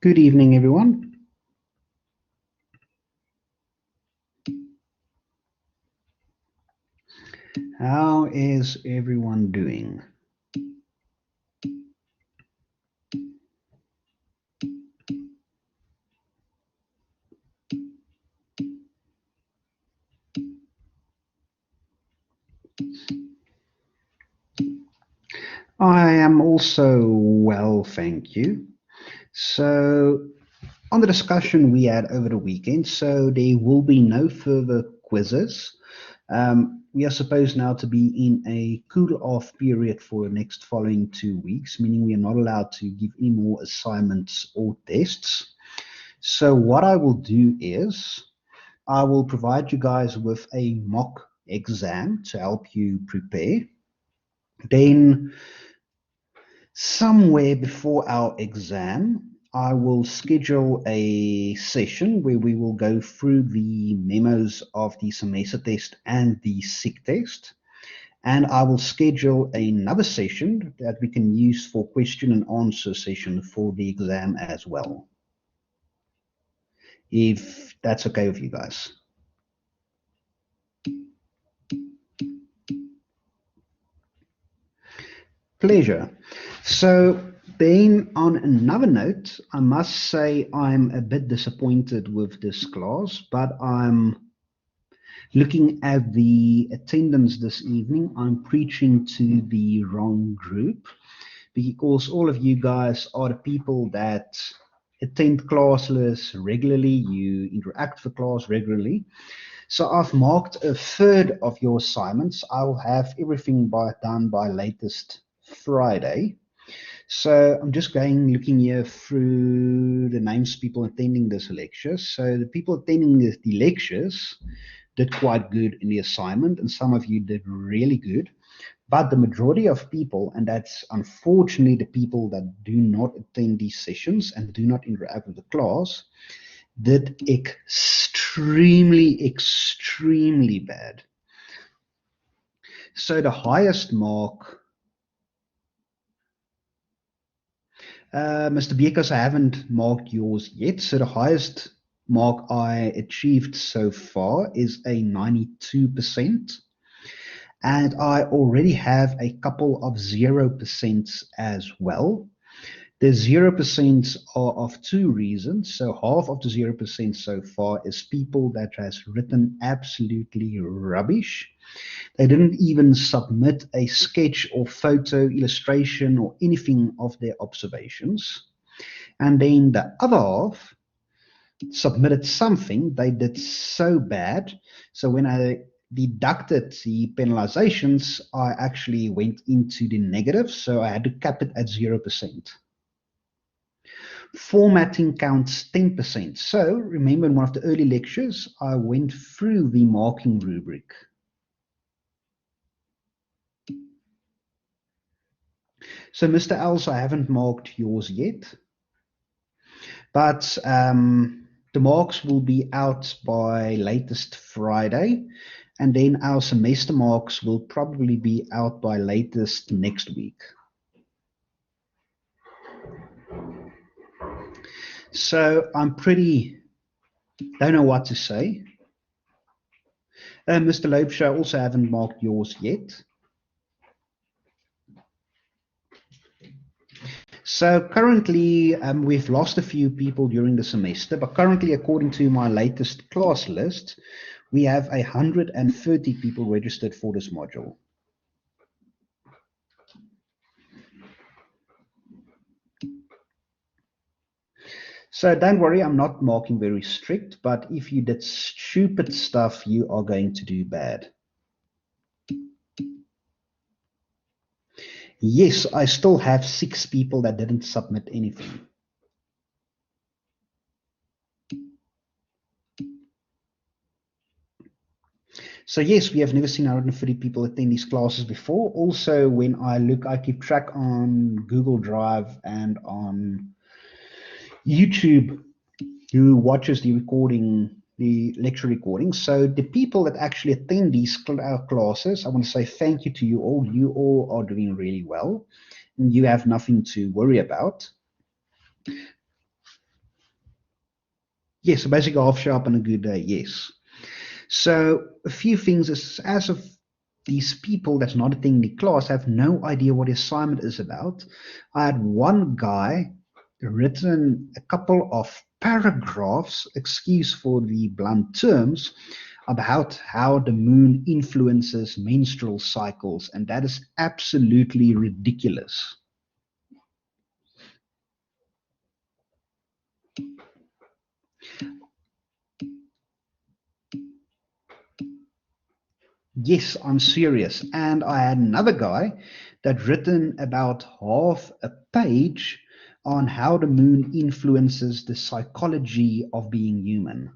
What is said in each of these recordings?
Good evening, everyone. How is everyone doing? I am also well, thank you. So, on the discussion we had over the weekend, so there will be no further quizzes. We are supposed now to be in a cool-off period for the next following 2 weeks, meaning we are not allowed to give any more assignments or tests. So, what I will do is I will provide you guys with a mock exam to help you prepare. Then, somewhere before our exam, I will schedule a session where we will go through the memos of the semester test and the SIG test. And I will schedule another session that we can use for question and answer session for the exam as well, if that's okay with you guys. Pleasure. So, then on another note, I must say I'm a bit disappointed with this class, but I'm looking at the attendance this evening. I'm preaching to the wrong group because all of you guys are the people that attend classes regularly, you interact with class regularly. So I've marked a third of your assignments. I'll have everything done by latest Friday. So I'm just looking here through the names of people attending this lecture. So the people attending the lectures did quite good in the assignment, and some of you did really good. But the majority of people, and that's unfortunately the people that do not attend these sessions and do not interact with the class, did extremely bad. So the highest mark, Mr. Beekers, I haven't marked yours yet. So the highest mark I achieved so far is a 92%. And I already have a couple of 0% as well. The 0% are of two reasons. So half of the 0% so far is people that has written absolutely rubbish. They didn't even submit a sketch or photo, illustration, or anything of their observations. And then the other half submitted something. They did so bad. So when I deducted the penalizations, I actually went into the negative. So I had to cap it at 0%. Formatting counts 10%. So remember in one of the early lectures, I went through the marking rubric. So Mr. Els, I haven't marked yours yet, but the marks will be out by latest Friday, and then our semester marks will probably be out by latest next week. So I'm don't know what to say. Mr. Loebscher, I also haven't marked yours yet. So currently, we've lost a few people during the semester, but currently, according to my latest class list, we have 130 people registered for this module. So don't worry, I'm not marking very strict, but if you did stupid stuff, you are going to do bad. Yes, I still have 6 people that didn't submit anything. So yes, we have never seen 130 people attend these classes before. Also, when I keep track on Google Drive and on YouTube who watches the lecture recording. So the people that actually attend these classes, I want to say thank you to you all. You all are doing really well, and you have nothing to worry about. Yes, so basically half sharp on a good day, yes. So a few things is as of these people that's not attending the class have no idea what the assignment is about. I had one guy written a couple of paragraphs, excuse for the blunt terms, about how the moon influences menstrual cycles, and that is absolutely ridiculous. Yes, I'm serious. And I had another guy that written about half a page on how the moon influences the psychology of being human.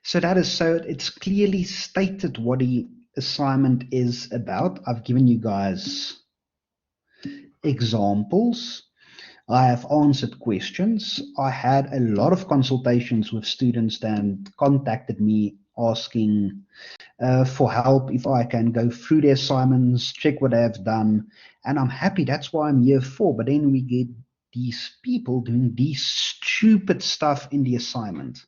So that is so it's clearly stated what the assignment is about. I've given you guys examples. I have answered questions. I had a lot of consultations with students that contacted me asking for help if I can go through the assignments, check what they have done. And I'm happy. That's why I'm year 4. But then we get these people doing these stupid stuff in the assignment.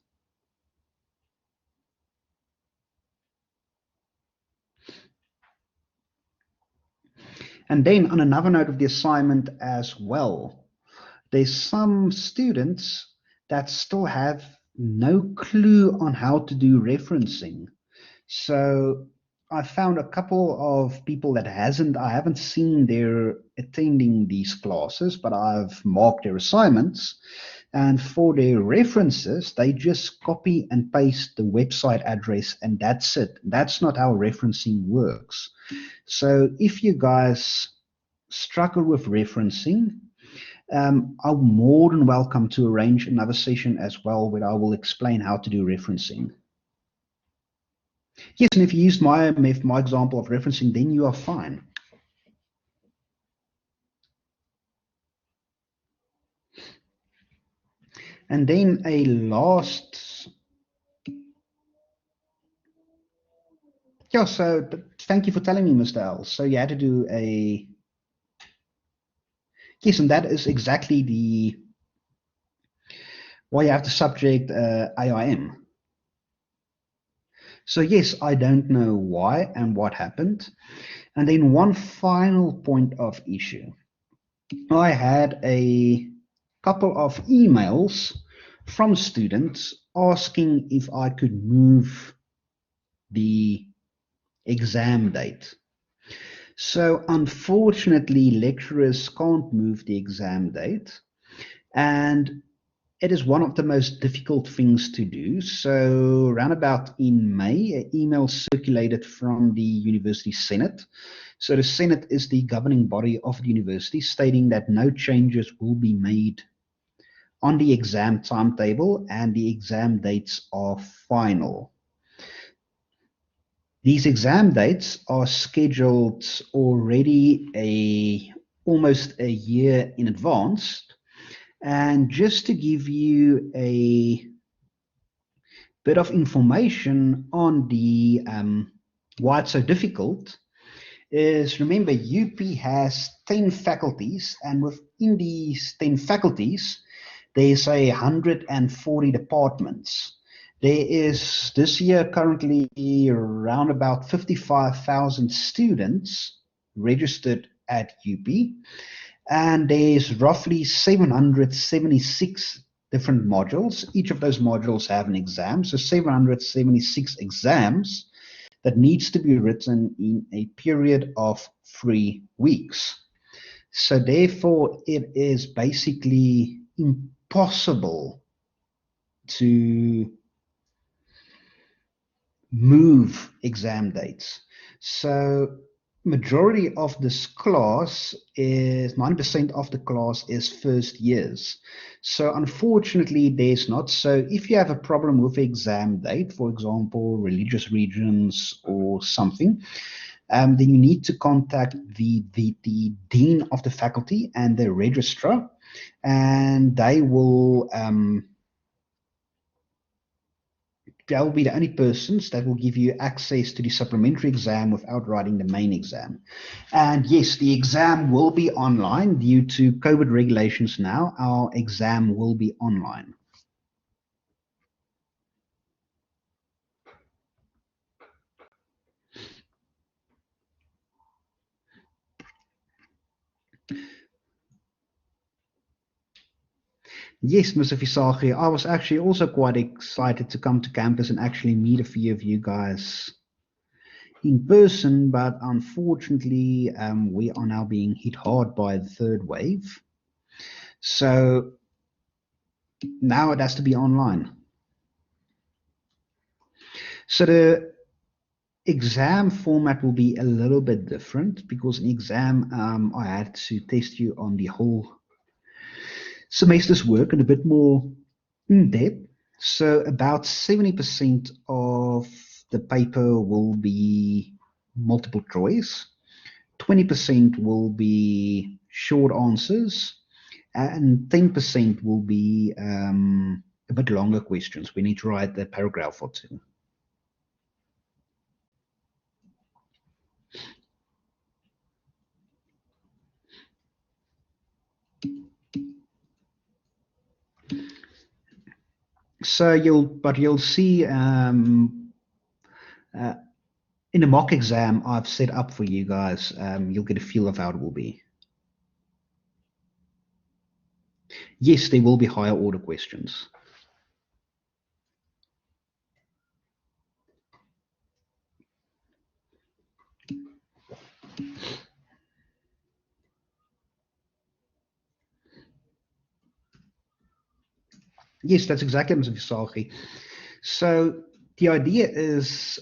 And then on another note of the assignment as well, there's some students that still have no clue on how to do referencing. So I found a couple of people that I haven't seen they're attending these classes, but I've marked their assignments. And for their references, they just copy and paste the website address, and that's it. That's not how referencing works. So if you guys struggle with referencing, I'm more than welcome to arrange another session as well where I will explain how to do referencing. Yes, and if you use my example of referencing, then you are fine. And then a last, yeah, so thank you for telling me, Mr. L. So you had to do a, yes, and that is exactly the, why you have the subject AIM. So yes, I don't know why and what happened. And then one final point of issue. I had a couple of emails from students asking if I could move the exam date. So unfortunately, lecturers can't move the exam date, and it is one of the most difficult things to do. So around about in May, an email circulated from the University Senate. So the Senate is the governing body of the university, stating that no changes will be made on the exam timetable and the exam dates are final. These exam dates are scheduled already almost a year in advance. And just to give you a bit of information on the why it's so difficult is, remember, UP has 10 faculties, and within these 10 faculties, there's 140 departments. There is this year currently around about 55,000 students registered at UP, and there's roughly 776 different modules. Each of those modules have an exam, so 776 exams that needs to be written in a period of 3 weeks. So therefore, it is basically impossible to move exam dates. So majority of this class is 90% of the class is first years. So unfortunately, there's not. So if you have a problem with the exam date, for example, religious regions or something, then you need to contact the dean of the faculty and the registrar, and they will they'll be the only persons that will give you access to the supplementary exam without writing the main exam. And yes, the exam will be online due to COVID regulations now. Our exam will be online. Yes, Mr. Visagi, I was actually also quite excited to come to campus and actually meet a few of you guys in person, but unfortunately, we are now being hit hard by the third wave. So now it has to be online. So the exam format will be a little bit different because in exam, I had to test you on the whole semester's work and a bit more in depth. So about 70% of the paper will be multiple choice, 20% will be short answers, and 10% will be a bit longer questions. We need to write a paragraph or two. So you'll see in the mock exam I've set up for you guys, you'll get a feel of how it will be. Yes, there will be higher order questions. Yes, that's exactly Mr. Visagi. So the idea is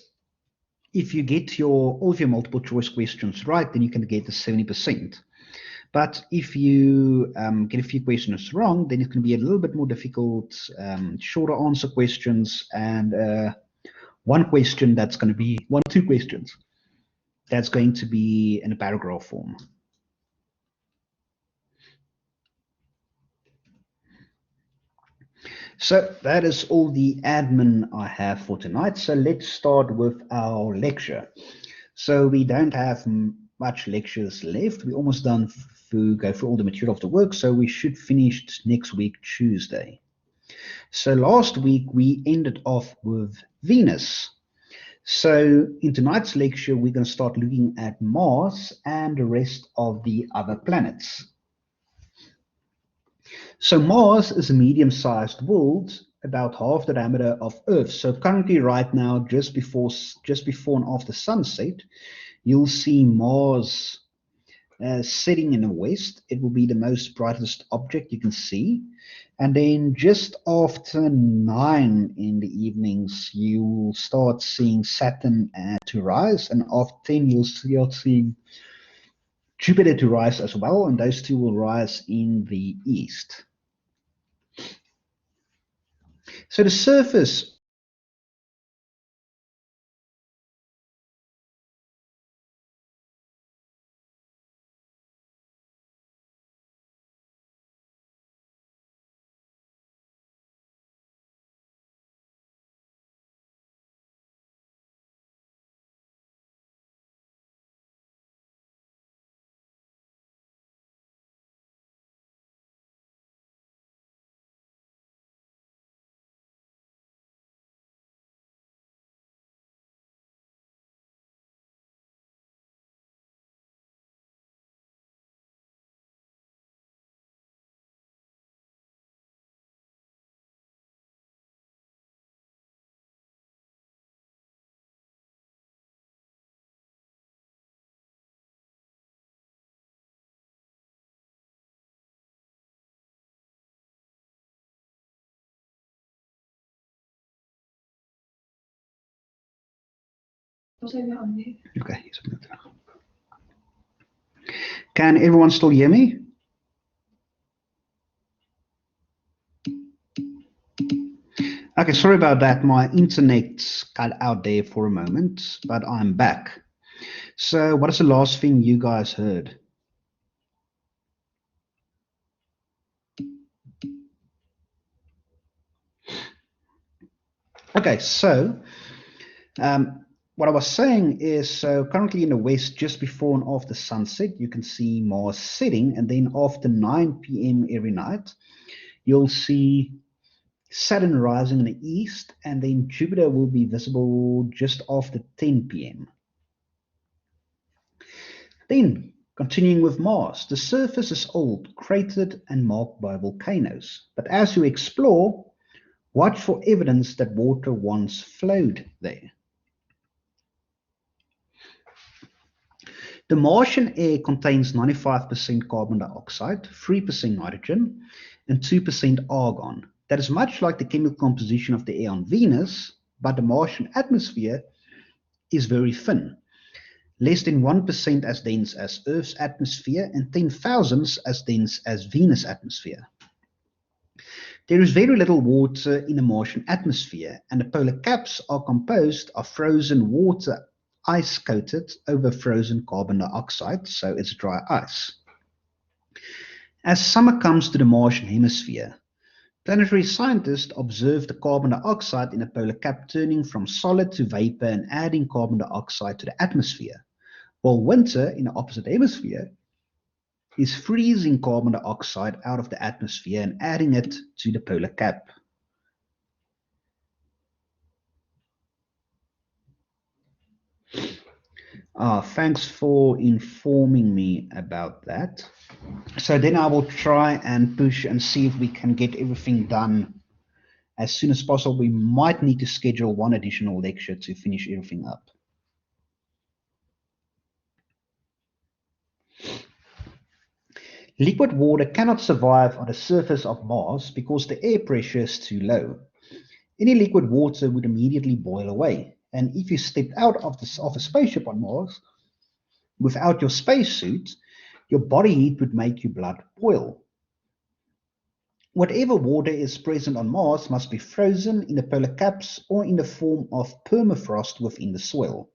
if you get all of your multiple choice questions right, then you can get the 70%. But if you get a few questions wrong, then it's going to be a little bit more difficult, shorter answer questions, and one question that's going to be one or two questions that's going to be in a paragraph form. So that is all the admin I have for tonight. So let's start with our lecture. So we don't have much lectures left. We're almost done to go through all the material of the work. So we should finish next week, Tuesday. So last week we ended off with Venus. So in tonight's lecture, we're going to start looking at Mars and the rest of the other planets. So Mars is a medium-sized world, about half the diameter of Earth. So currently, right now, just before and after sunset, you'll see Mars setting in the west. It will be the most brightest object you can see. And then just after 9 in the evenings, you'll start seeing Saturn to rise. And after 10, you'll start seeing Jupiter to rise as well. And those two will rise in the east. So the surface Okay. Can everyone still hear me? Okay, sorry about that. My internet cut out there for a moment, but I'm back. So what is the last thing you guys heard? Okay, so what I was saying is, so currently in the west, just before and after sunset, you can see Mars setting, and then after 9 p.m. every night, you'll see Saturn rising in the east, and then Jupiter will be visible just after 10 p.m. Then, continuing with Mars, the surface is old, cratered, and marked by volcanoes. But as you explore, watch for evidence that water once flowed there. The Martian air contains 95% carbon dioxide, 3% nitrogen, and 2% argon. That is much like the chemical composition of the air on Venus, but the Martian atmosphere is very thin, less than 1% as dense as Earth's atmosphere and 10 thousandths as dense as Venus' atmosphere. There is very little water in the Martian atmosphere, and the polar caps are composed of frozen water ice coated over frozen carbon dioxide, so it's dry ice. As summer comes to the Martian hemisphere, planetary scientists observe the carbon dioxide in the polar cap turning from solid to vapor and adding carbon dioxide to the atmosphere, while winter in the opposite hemisphere is freezing carbon dioxide out of the atmosphere and adding it to the polar cap. Thanks for informing me about that. So then I will try and push and see if we can get everything done as soon as possible. We might need to schedule one additional lecture to finish everything up. Liquid water cannot survive on the surface of Mars because the air pressure is too low. Any liquid water would immediately boil away. And if you stepped out of a spaceship on Mars without your spacesuit, your body heat would make your blood boil. Whatever water is present on Mars must be frozen in the polar caps or in the form of permafrost within the soil.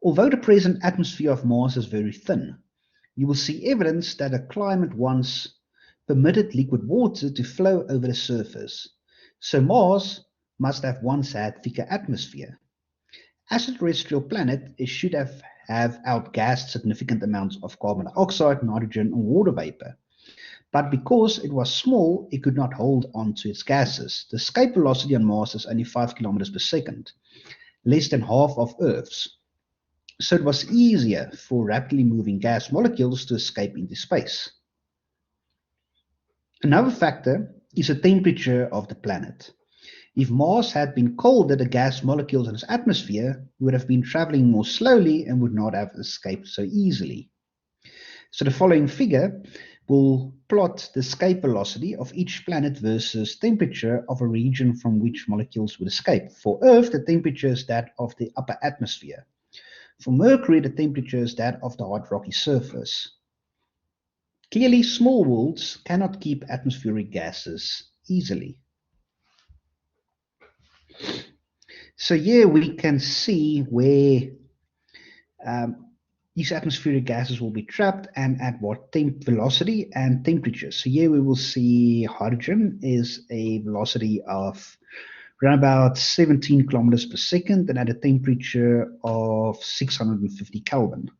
Although the present atmosphere of Mars is very thin, you will see evidence that a climate once permitted liquid water to flow over the surface. So Mars must have once had thicker atmosphere. As a terrestrial planet, it should have outgassed significant amounts of carbon dioxide, nitrogen, and water vapor. But because it was small, it could not hold on to its gases. The escape velocity on Mars is only 5 kilometers per second, less than half of Earth's. So it was easier for rapidly moving gas molecules to escape into space. Another factor is the temperature of the planet. If Mars had been colder, the gas molecules in its atmosphere would have been traveling more slowly and would not have escaped so easily. So the following figure will plot the escape velocity of each planet versus temperature of a region from which molecules would escape. For Earth, the temperature is that of the upper atmosphere. For Mercury, the temperature is that of the hot rocky surface. Clearly, small worlds cannot keep atmospheric gases easily. So here we can see where these atmospheric gases will be trapped and at what velocity and temperature. So here we will see hydrogen is a velocity of around about 17 kilometers per second and at a temperature of 650 Kelvin.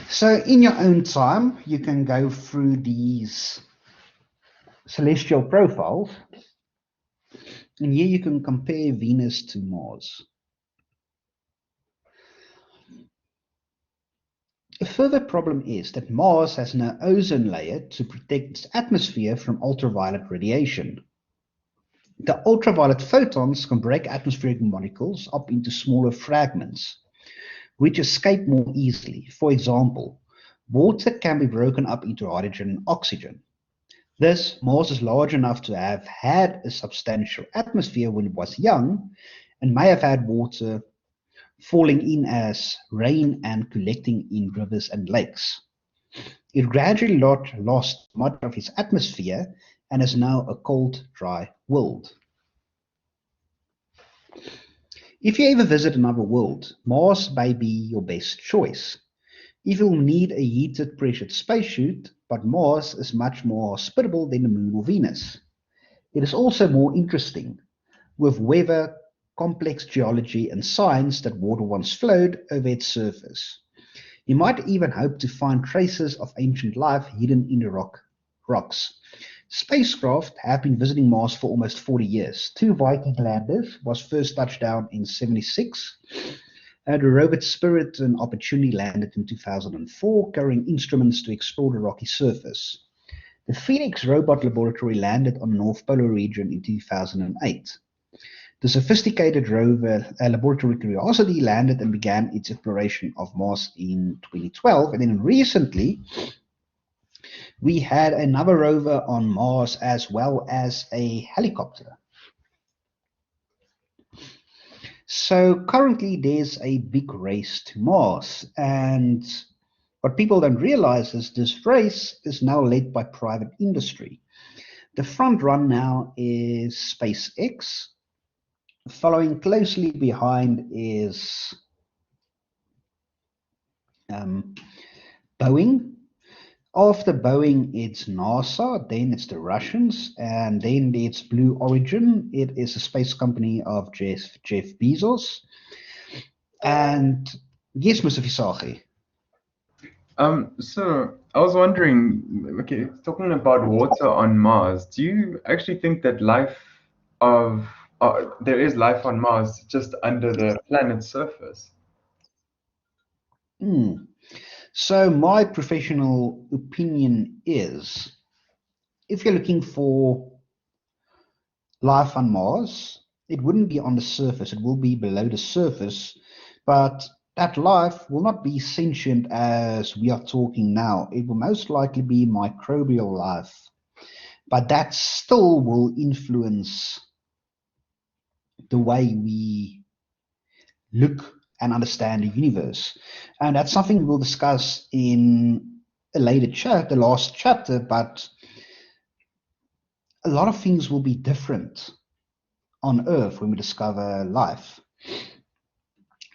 So in your own time, you can go through these celestial profiles, and here you can compare Venus to Mars. A further problem is that Mars has no ozone layer to protect its atmosphere from ultraviolet radiation. The ultraviolet photons can break atmospheric molecules up into smaller fragments, which escape more easily. For example, water can be broken up into hydrogen and oxygen. Thus, Mars is large enough to have had a substantial atmosphere when it was young, and may have had water falling in as rain and collecting in rivers and lakes. It gradually lost much of its atmosphere and is now a cold, dry world. If you ever visit another world, Mars may be your best choice. If you'll need a heated, pressured spacesuit, but Mars is much more hospitable than the Moon or Venus. It is also more interesting, with weather, complex geology, and signs that water once flowed over its surface. You might even hope to find traces of ancient life hidden in the rocks. Spacecraft have been visiting Mars for almost 40 years. Two Viking landers was first touched down in 76. The rover Spirit and Opportunity landed in 2004, carrying instruments to explore the rocky surface. The Phoenix Robot Laboratory landed on the North Polar region in 2008. The sophisticated rover Laboratory Curiosity landed and began its exploration of Mars in 2012. And then recently, we had another rover on Mars as well as a helicopter. So currently, there's a big race to Mars. And what people don't realize is this race is now led by private industry. The front run now is SpaceX. Following closely behind is Boeing. After Boeing, it's NASA, then it's the Russians, and then it's Blue Origin. It is a space company of Jeff Bezos. And yes, Mr. Visagi. So I was wondering, okay, talking about water on Mars, do you actually think that of there is life on Mars just under the planet's surface? So my professional opinion is, if you're looking for life on Mars, it wouldn't be on the surface, it will be below the surface, but that life will not be sentient as we are talking now. It will most likely be microbial life, but that still will influence the way we look and understand the universe. And that's something we'll discuss in a later chapter, the last chapter, but a lot of things will be different on Earth when we discover life.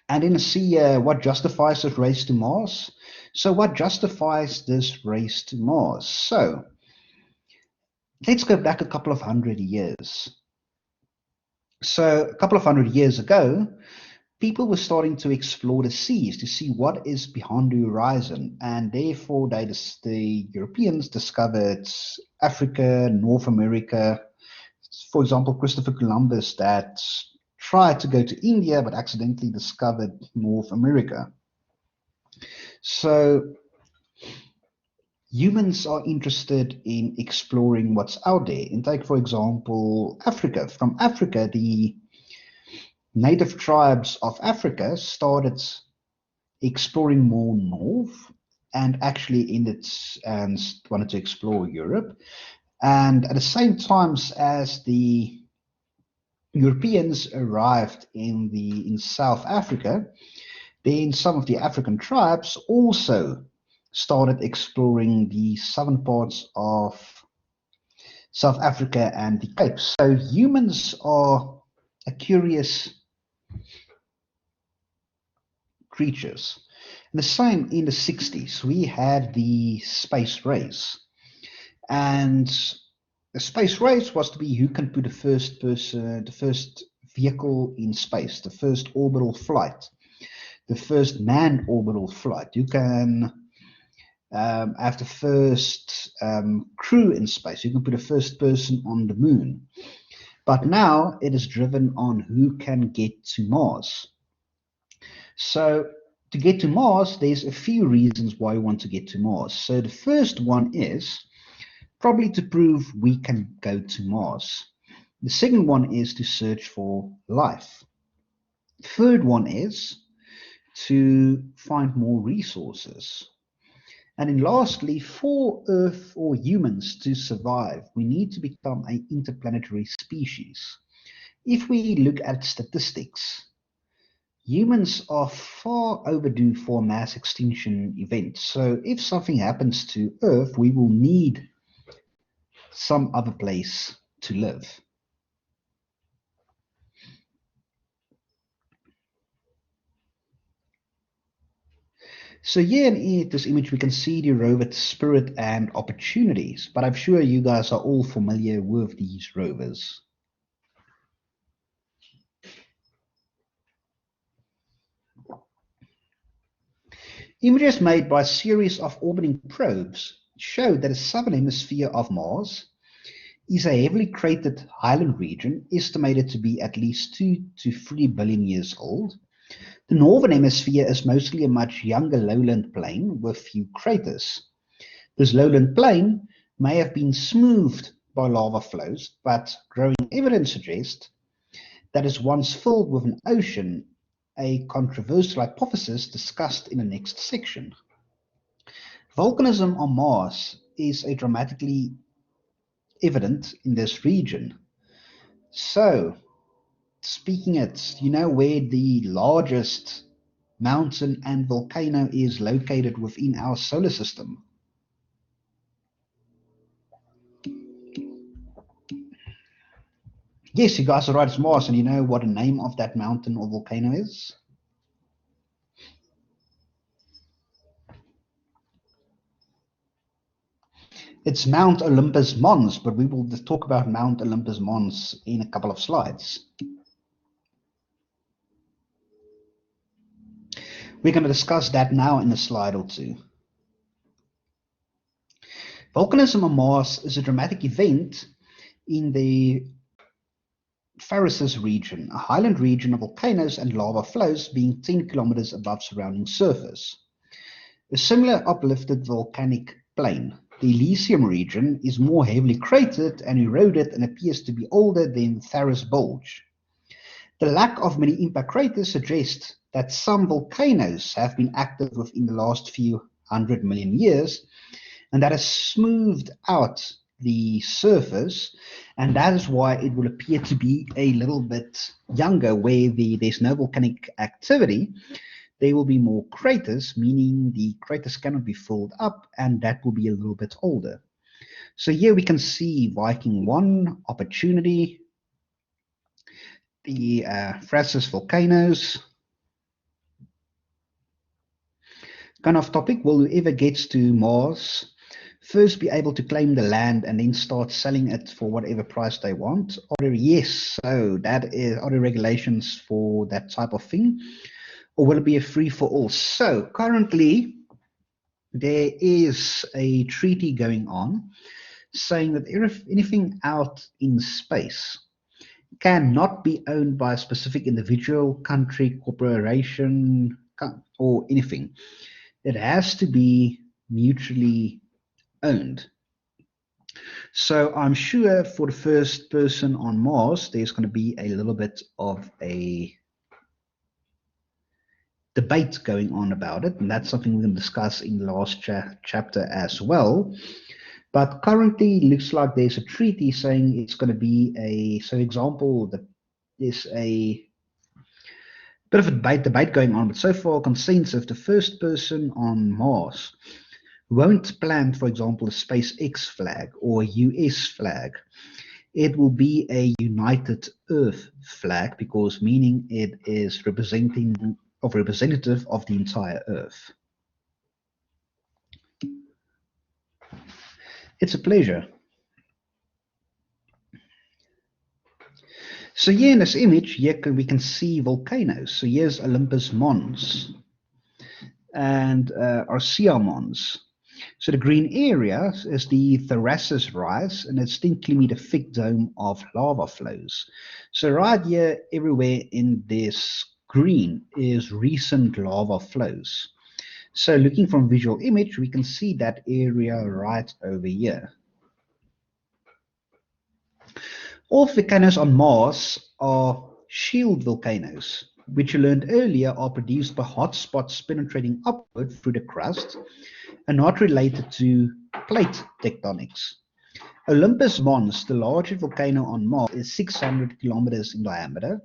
And then see what justifies this race to Mars. So what justifies this race to Mars? So let's go back a couple of hundred years. So a couple of hundred years ago, people were starting to explore the seas to see what is behind the horizon. And therefore, the Europeans discovered Africa, North America. For example, Christopher Columbus that tried to go to India but accidentally discovered North America. So humans are interested in exploring what's out there. And take, for example, Africa. From Africa, the native tribes of Africa started exploring more north and actually ended and wanted to explore Europe. And at the same time as the Europeans arrived in South Africa, then some of the African tribes also started exploring the southern parts of South Africa and the Cape. So humans are a curious creatures. And the same in the 60s, we had the space race. And the space race was to be who can put the first person, the first vehicle in space, the first orbital flight, the first manned orbital flight. You can have the first crew in space. You can put the first person on the moon. But now it is driven on who can get to Mars. So to get to Mars, there's a few reasons why we want to get to Mars. So the first one is probably to prove we can go to Mars. The second one is to search for life. The third one is to find more resources. And then lastly, for Earth or humans to survive, we need to become an interplanetary species. If we look at statistics, humans are far overdue for a mass extinction event. So if something happens to Earth, we will need some other place to live. So here in this image, we can see the rover Spirit and Opportunities, but I'm sure you guys are all familiar with these rovers. Images made by a series of orbiting probes show that the southern hemisphere of Mars is a heavily cratered highland region estimated to be at least 2 to 3 billion years old. The northern hemisphere is mostly a much younger lowland plain with few craters. This lowland plain may have been smoothed by lava flows, but growing evidence suggests that it was once filled with an ocean, a controversial hypothesis discussed in the next section. Volcanism on Mars is a dramatically evident in this region. So, speaking it, you know where the largest mountain and volcano is located within our solar system? Yes, you guys are right, it's Mars, and you know what the name of that mountain or volcano is? It's Mount Olympus Mons, but we will talk about Mount Olympus Mons in a couple of slides. We're going to discuss that now in a slide or two. Volcanism on Mars is a dramatic event in the Pharesus region, a highland region of volcanoes and lava flows being 10 kilometers above surrounding surface. A similar uplifted volcanic plain, the Elysium region, is more heavily cratered and eroded and appears to be older than Tharus Bulge. The lack of many impact craters suggests that some volcanoes have been active within the last few 100 million years, and that has smoothed out the surface, and that is why it will appear to be a little bit younger. Where there's no volcanic activity, there will be more craters, meaning the craters cannot be filled up, and that will be a little bit older. So here we can see Viking 1, Opportunity, the Pharesus volcanoes. Kind of topic, will whoever gets to Mars first be able to claim the land and then start selling it for whatever price they want? Are there, yes, so that is, are there regulations for that type of thing? Or will it be a free-for-all? So currently, there is a treaty going on saying that if anything out in space cannot be owned by a specific individual, country, corporation, or anything. It has to be mutually owned. So I'm sure for the first person on Mars, there's going to be a little bit of a debate going on about it, and that's something we're going to discuss in the last chapter as well. But currently, it looks like there's a treaty saying it's going to be a, so example, that there's a bit of a debate going on, but so far consensus, the first person on Mars won't plant, for example, a SpaceX flag or a US flag. It will be a United Earth flag, because meaning it is representative of the entire Earth. It's a pleasure. So here in this image, here we can see volcanoes. So here's Olympus Mons and Arsia Mons. So the green area is the Thracias rise, and it's 10 kilometer thick dome of lava flows. So right here, everywhere in this green is recent lava flows. So looking from visual image, we can see that area right over here. All volcanoes on Mars are shield volcanoes, which you learned earlier are produced by hotspots penetrating upward through the crust and not related to plate tectonics. Olympus Mons, the largest volcano on Mars, is 600 kilometers in diameter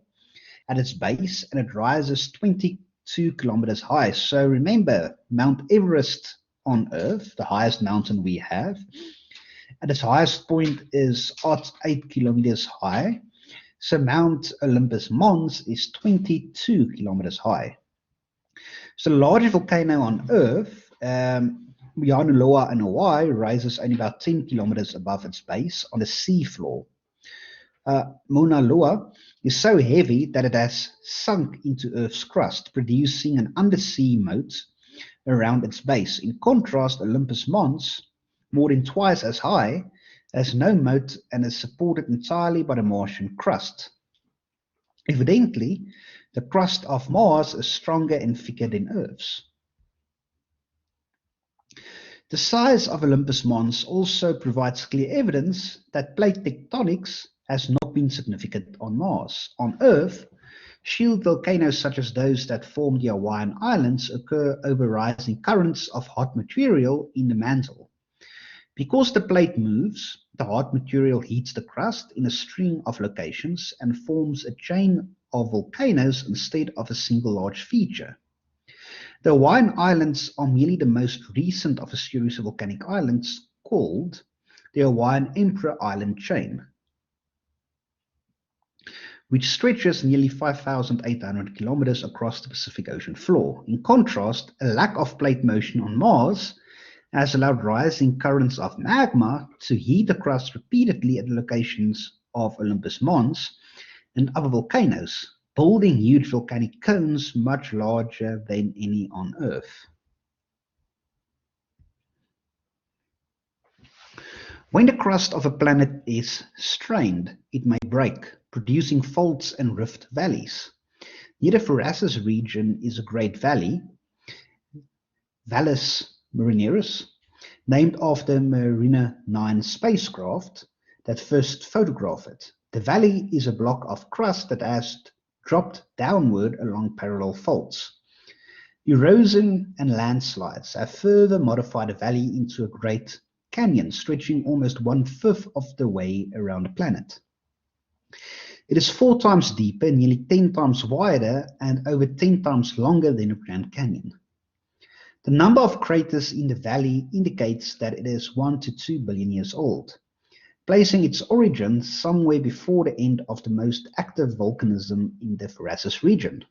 at its base, and it rises 22 kilometers high. So remember, Mount Everest on Earth, the highest mountain we have, at its highest point is 8 kilometers high. So Mount Olympus Mons is 22 kilometers high. So the largest volcano on Earth, Mauna Loa in Hawaii, rises only about 10 kilometers above its base on the seafloor. Mauna Loa is so heavy that it has sunk into Earth's crust, producing an undersea moat around its base. In contrast, Olympus Mons, more than twice as high, has no moat and is supported entirely by the Martian crust. Evidently, the crust of Mars is stronger and thicker than Earth's. The size of Olympus Mons also provides clear evidence that plate tectonics has not been significant on Mars. On Earth, shield volcanoes such as those that form the Hawaiian Islands occur over rising currents of hot material in the mantle. Because the plate moves, the hot material heats the crust in a string of locations and forms a chain of volcanoes instead of a single large feature. The Hawaiian Islands are merely the most recent of a series of volcanic islands called the Hawaiian Emperor Island Chain, which stretches nearly 5,800 kilometers across the Pacific Ocean floor. In contrast, a lack of plate motion on Mars has allowed rising currents of magma to heat the crust repeatedly at the locations of Olympus Mons and other volcanoes, building huge volcanic cones much larger than any on Earth. When the crust of a planet is strained, it may break, producing faults and rift valleys. Near the Phorasus region is a great valley, Valles Marineris, named after Mariner 9 spacecraft that first photographed it. The valley is a block of crust that has dropped downward along parallel faults. Erosion and landslides have further modified the valley into a great canyon, stretching almost 1/5 of the way around the planet. It is 4 times deeper, nearly 10 times wider, and over 10 times longer than the Grand Canyon. The number of craters in the valley indicates that it is 1 to 2 billion years old, placing its origin somewhere before the end of the most active volcanism in the Phorasus region.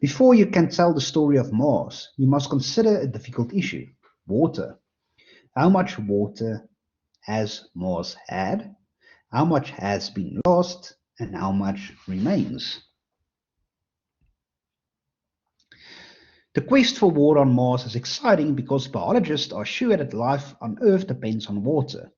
Before you can tell the story of Mars, you must consider a difficult issue: water. How much water has Mars had? How much has been lost? And how much remains? The quest for water on Mars is exciting because biologists are sure that life on Earth depends on water.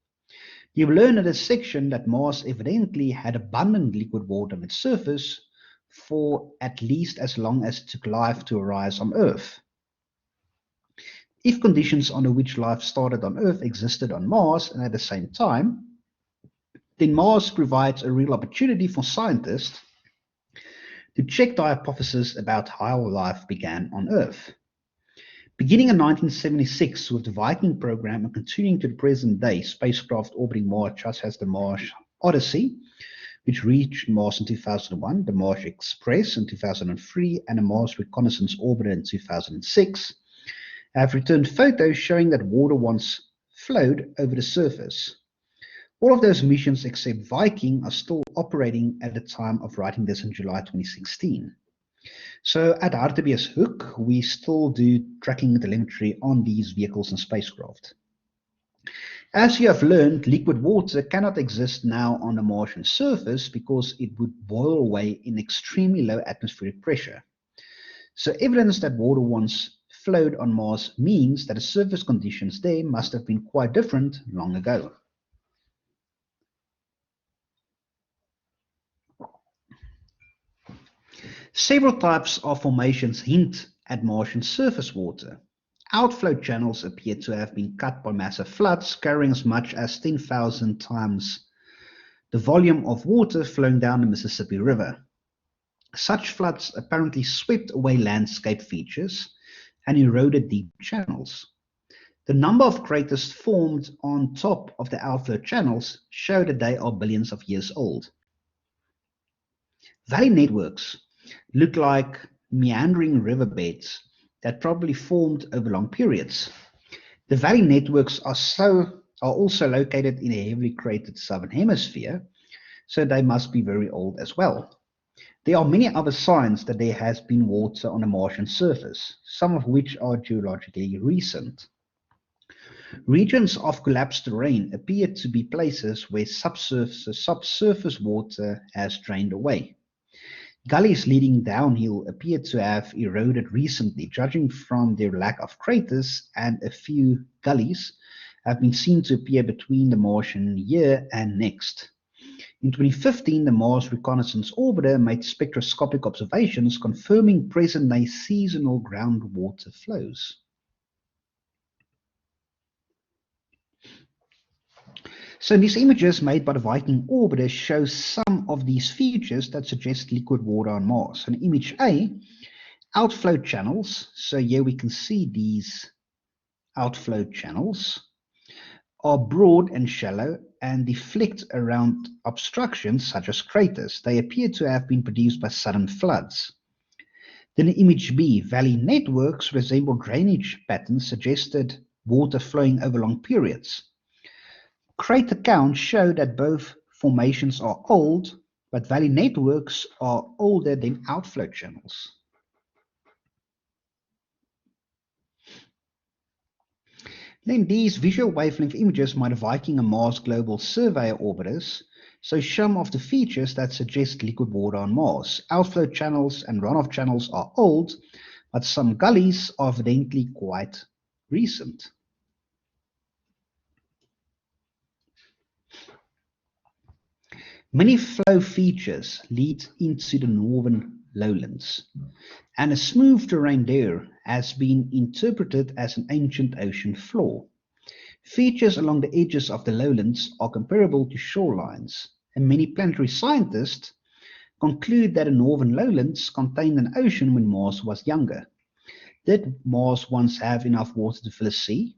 You will learn in this section that Mars evidently had abundant liquid water on its surface for at least as long as it took life to arise on Earth. If conditions under which life started on Earth existed on Mars and at the same time, then Mars provides a real opportunity for scientists to check the hypothesis about how life began on Earth. Beginning in 1976 with the Viking program and continuing to the present day, spacecraft orbiting Mars such as the Mars Odyssey, which reached Mars in 2001, the Mars Express in 2003, and the Mars Reconnaissance Orbiter in 2006, have returned photos showing that water once flowed over the surface. All of those missions except Viking are still operating at the time of writing this in July 2016. So at Artemis Hook, we still do tracking telemetry on these vehicles and spacecraft. As you have learned, liquid water cannot exist now on the Martian surface because it would boil away in extremely low atmospheric pressure. So evidence that water once flowed on Mars means that the surface conditions there must have been quite different long ago. Several types of formations hint at Martian surface water. Outflow channels appear to have been cut by massive floods carrying as much as 10,000 times the volume of water flowing down the Mississippi River. Such floods apparently swept away landscape features and eroded deep channels. The number of craters formed on top of the outflow channels show that they are billions of years old. Valley networks look like meandering riverbeds that probably formed over long periods. The valley networks are also located in a heavily cratered southern hemisphere, so they must be very old as well. There are many other signs that there has been water on the Martian surface, some of which are geologically recent. Regions of collapsed terrain appear to be places where subsurface water has drained away. Gullies leading downhill appear to have eroded recently, judging from their lack of craters, and a few gullies have been seen to appear between the Martian year and next. In 2015, the Mars Reconnaissance Orbiter made spectroscopic observations confirming present-day seasonal groundwater flows. So these images made by the Viking orbiter show some of these features that suggest liquid water on Mars. In image A, outflow channels, so here we can see these outflow channels, are broad and shallow and deflect around obstructions such as craters. They appear to have been produced by sudden floods. Then in image B, valley networks resemble drainage patterns suggested water flowing over long periods. Crater counts show that both formations are old, but valley networks are older than outflow channels. Then these visual wavelength images by the Viking and Mars Global Surveyor orbiters show some of the features that suggest liquid water on Mars. Outflow channels and runoff channels are old, but some gullies are evidently quite recent. Many flow features lead into the northern lowlands, and a smooth terrain there has been interpreted as an ancient ocean floor. Features along the edges of the lowlands are comparable to shorelines, and many planetary scientists conclude that the northern lowlands contained an ocean when Mars was younger. Did Mars once have enough water to fill a sea?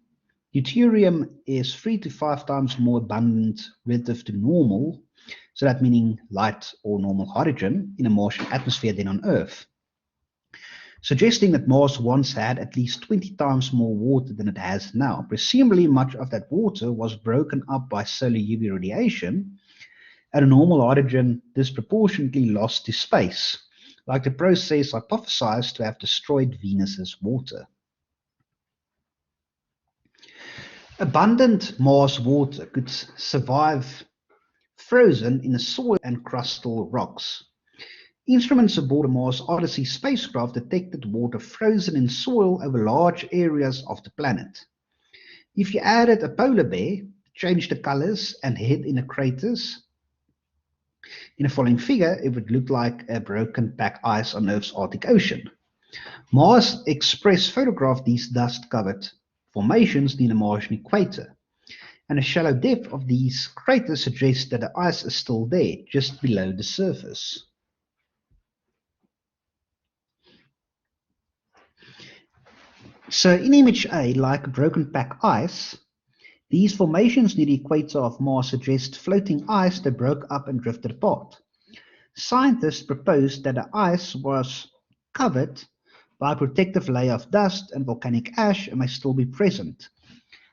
Deuterium is 3 to 5 times more abundant relative to normal, so that meaning light or normal hydrogen, in a Martian atmosphere than on Earth, suggesting that Mars once had at least 20 times more water than it has now. Presumably much of that water was broken up by solar UV radiation, and a normal hydrogen disproportionately lost to space, like the process hypothesized to have destroyed Venus's water. Abundant Mars water could survive frozen in the soil and crustal rocks. Instruments aboard the Mars Odyssey spacecraft detected water frozen in soil over large areas of the planet. If you added a polar bear, changed the colors and hid in the craters, in the following figure, it would look like a broken pack ice on Earth's Arctic Ocean. Mars Express photographed these dust-covered formations near the Martian equator, and the shallow depth of these craters suggests that the ice is still there, just below the surface. So in image A, like broken pack ice, these formations near the equator of Mars suggest floating ice that broke up and drifted apart. Scientists proposed that the ice was covered by a protective layer of dust and volcanic ash and may still be present.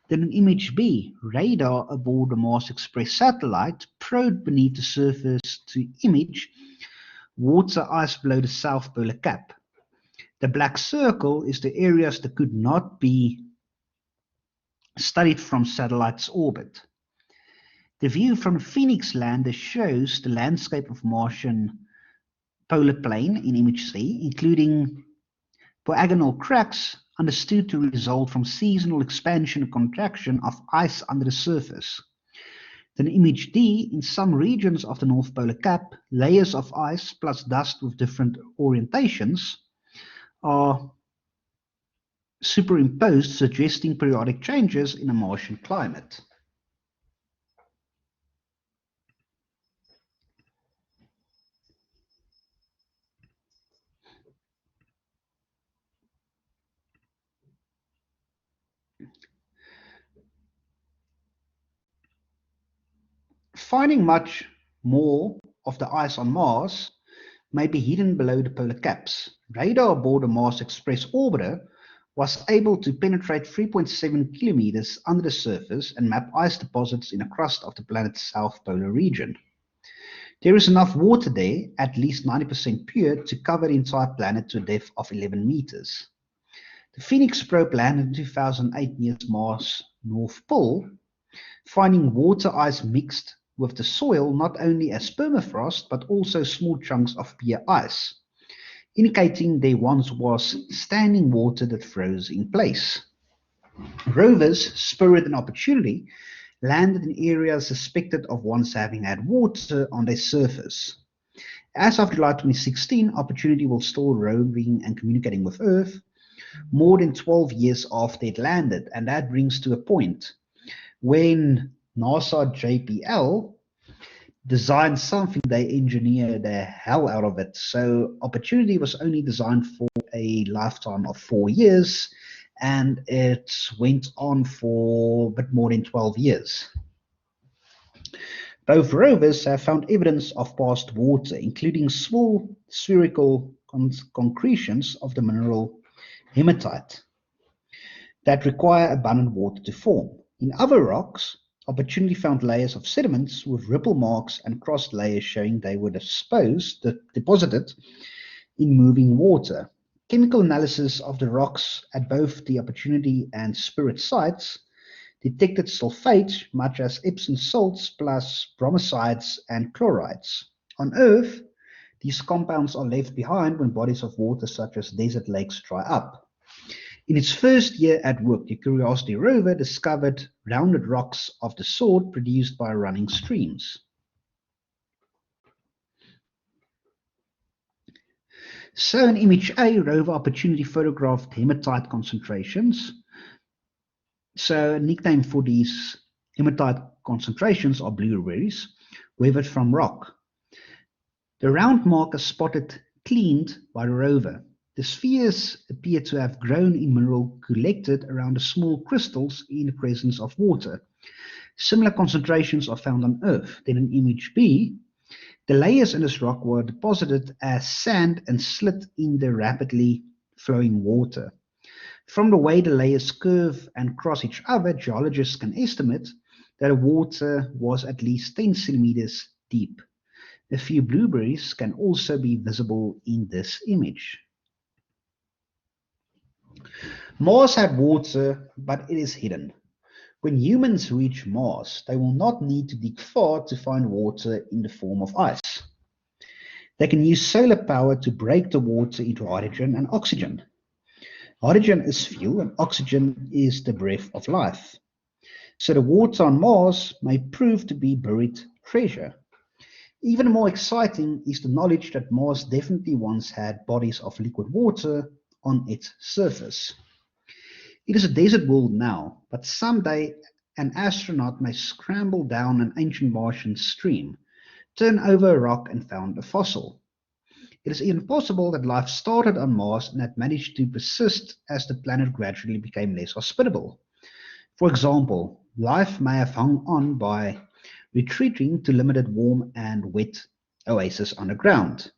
Then in image B, radar aboard the Mars Express satellite probed beneath the surface to image water ice below the South Polar Cap. The black circle is the areas that could not be studied from satellite's orbit. The view from Phoenix lander shows the landscape of Martian polar plain in image C, including polygonal cracks understood to result from seasonal expansion and contraction of ice under the surface. Then image D, in some regions of the North Polar Cap, layers of ice plus dust with different orientations are superimposed, suggesting periodic changes in a Martian climate. Finding much more of the ice on Mars may be hidden below the polar caps. Radar aboard the Mars Express orbiter was able to penetrate 3.7 kilometers under the surface and map ice deposits in the crust of the planet's south polar region. There is enough water there, at least 90% pure, to cover the entire planet to a depth of 11 meters. The Phoenix probe landed in 2008 near Mars' North Pole, finding water ice mixed with the soil not only as permafrost but also small chunks of pure ice, indicating there once was standing water that froze in place. Rovers Spirit and Opportunity landed in areas suspected of once having had water on their surface. As of July 2016, Opportunity will still roving and communicating with Earth more than 12 years after it landed, and that brings to a point when NASA JPL designed something, they engineered the hell out of it. So Opportunity was only designed for a lifetime of 4 years, and it went on for a bit more than 12 years. Both rovers have found evidence of past water, including small spherical concretions of the mineral hematite that require abundant water to form. In other rocks, Opportunity found layers of sediments with ripple marks and crossed layers showing they were deposited in moving water. Chemical analysis of the rocks at both the Opportunity and Spirit sites detected sulfate, much as Epsom salts, plus bromosides and chlorides. On Earth, these compounds are left behind when bodies of water such as desert lakes dry up. In its first year at work, the Curiosity rover discovered rounded rocks of the sort produced by running streams. So in image A, rover Opportunity photographed hematite concentrations. So a nickname for these hematite concentrations are blueberries, weathered from rock. The round mark is spotted cleaned by the rover. The spheres appear to have grown in mineral collected around the small crystals in the presence of water. Similar concentrations are found on Earth. Then in image B, the layers in this rock were deposited as sand and slid in the rapidly flowing water. From the way the layers curve and cross each other, geologists can estimate that the water was at least 10 centimeters deep. A few blueberries can also be visible in this image. Mars had water, but it is hidden. When humans reach Mars, they will not need to dig far to find water in the form of ice. They can use solar power to break the water into hydrogen and oxygen. Hydrogen is fuel and oxygen is the breath of life. So the water on Mars may prove to be buried treasure. Even more exciting is the knowledge that Mars definitely once had bodies of liquid water on its surface. It is a desert world now, but someday an astronaut may scramble down an ancient Martian stream, turn over a rock and found a fossil. It is even possible that life started on Mars and had managed to persist as the planet gradually became less hospitable. For example, life may have hung on by retreating to limited warm and wet oases underground.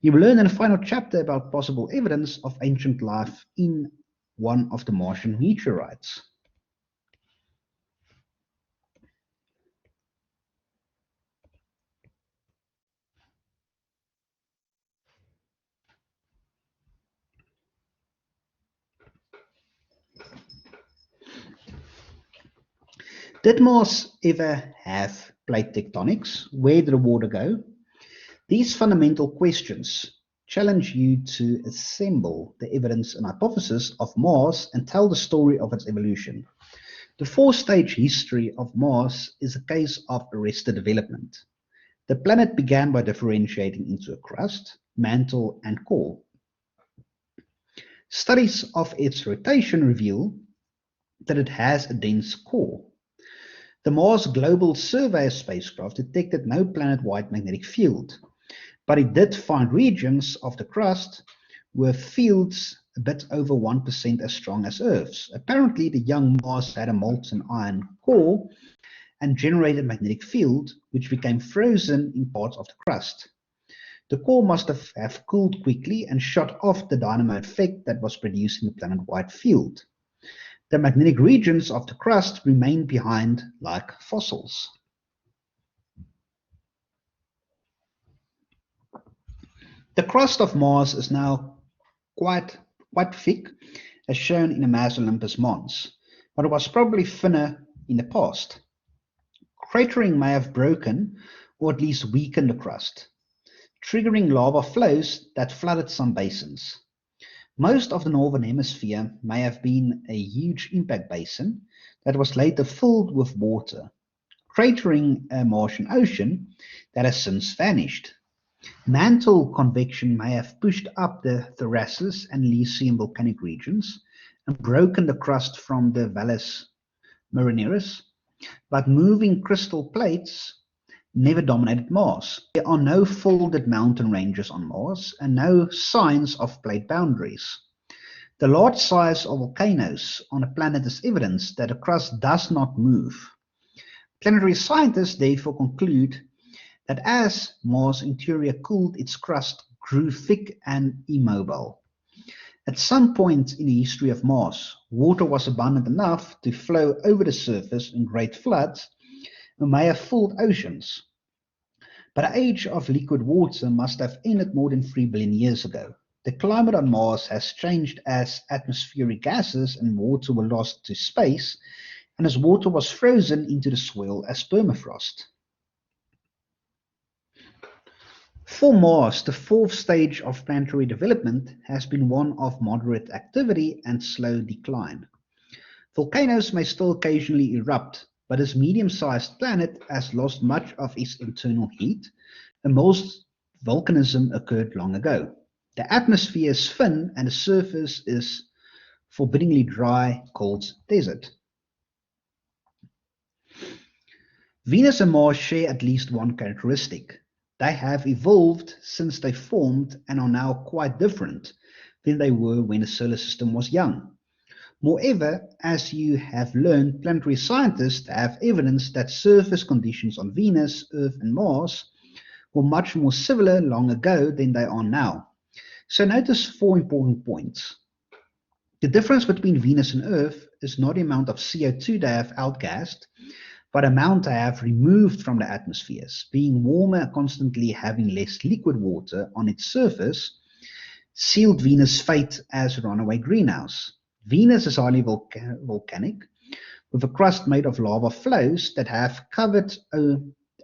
You will learn in the final chapter about possible evidence of ancient life in one of the Martian meteorites. Did Mars ever have plate tectonics? Where did the water go? These fundamental questions challenge you to assemble the evidence and hypothesis of Mars and tell the story of its evolution. The four-stage history of Mars is a case of arrested development. The planet began by differentiating into a crust, mantle, and core. Studies of its rotation reveal that it has a dense core. The Mars Global Surveyor spacecraft detected no planet-wide magnetic field, but it did find regions of the crust with fields a bit over 1% as strong as Earth's. Apparently, the young Mars had a molten iron core and generated a magnetic field, which became frozen in parts of the crust. The core must have cooled quickly and shut off the dynamo effect that was producing the planet-wide field. The magnetic regions of the crust remain behind like fossils. The crust of Mars is now quite thick, as shown in the Mars Olympus Mons, but it was probably thinner in the past. Cratering may have broken or at least weakened the crust, triggering lava flows that flooded some basins. Most of the northern hemisphere may have been a huge impact basin that was later filled with water, cratering a Martian ocean that has since vanished. Mantle convection may have pushed up the Thracis and Lycian volcanic regions and broken the crust from the Valles Marineris, but moving crystal plates never dominated Mars. There are no folded mountain ranges on Mars and no signs of plate boundaries. The large size of volcanoes on a planet is evidence that the crust does not move. Planetary scientists therefore conclude that as Mars' interior cooled, its crust grew thick and immobile. At some point in the history of Mars, water was abundant enough to flow over the surface in great floods and may have filled oceans. But the age of liquid water must have ended more than 3 billion years ago. The climate on Mars has changed as atmospheric gases and water were lost to space, and as water was frozen into the soil as permafrost. For Mars, the fourth stage of planetary development has been one of moderate activity and slow decline. Volcanoes may still occasionally erupt, but this medium-sized planet has lost much of its internal heat, and most volcanism occurred long ago. The atmosphere is thin and the surface is forbiddingly dry, cold desert. Venus and Mars share at least one characteristic. They have evolved since they formed and are now quite different than they were when the solar system was young. Moreover, as you have learned, planetary scientists have evidence that surface conditions on Venus, Earth, and Mars were much more similar long ago than they are now. So notice 4 important points. The difference between Venus and Earth is not the amount of CO2 they have outgassed, but the amount they have removed from the atmospheres. Being warmer and constantly having less liquid water on its surface sealed Venus' fate as a runaway greenhouse. Venus is highly volcanic, with a crust made of lava flows that have covered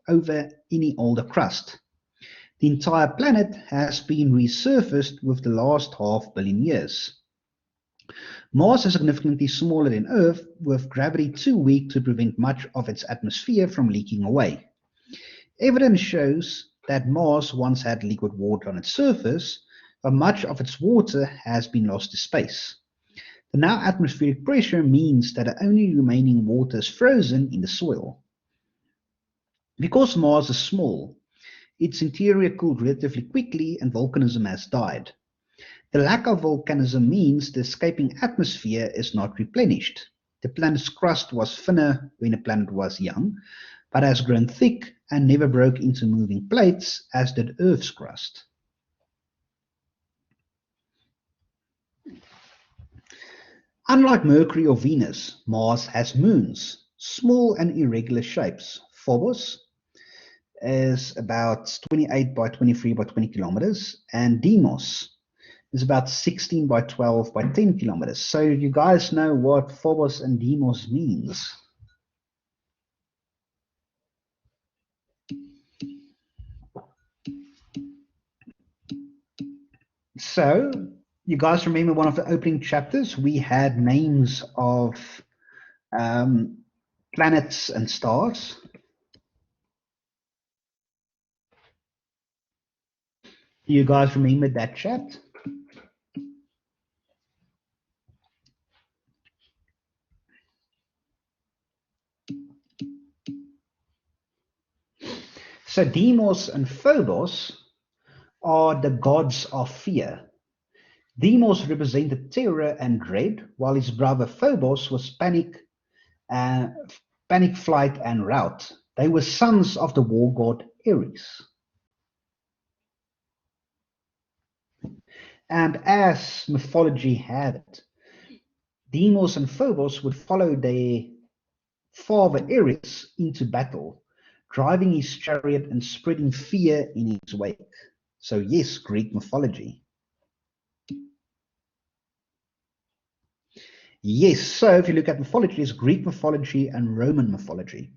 over any older crust. The entire planet has been resurfaced with the last half billion years. Mars is significantly smaller than Earth, with gravity too weak to prevent much of its atmosphere from leaking away. Evidence shows that Mars once had liquid water on its surface, but much of its water has been lost to space. The now atmospheric pressure means that the only remaining water is frozen in the soil. Because Mars is small, its interior cooled relatively quickly and volcanism has died. The lack of volcanism means the escaping atmosphere is not replenished. The planet's crust was thinner when the planet was young, but has grown thick and never broke into moving plates as did Earth's crust. Unlike Mercury or Venus, Mars has moons, small and irregular shapes. Phobos is about 28 by 23 by 20 kilometers, and Deimos is about 16 by 12 by 10 kilometers. So you guys know what Phobos and Deimos means. So you guys remember one of the opening chapters? We had names of planets and stars. Do you guys remember that chat? So Deimos and Phobos are the gods of fear. Deimos represented terror and dread, while his brother Phobos was panic, flight, and rout. They were sons of the war god Ares. And as mythology had it, Deimos and Phobos would follow their father Ares into battle, driving his chariot and spreading fear in his wake. So yes, Greek mythology. Yes, so if you look at mythology, it's Greek mythology and Roman mythology.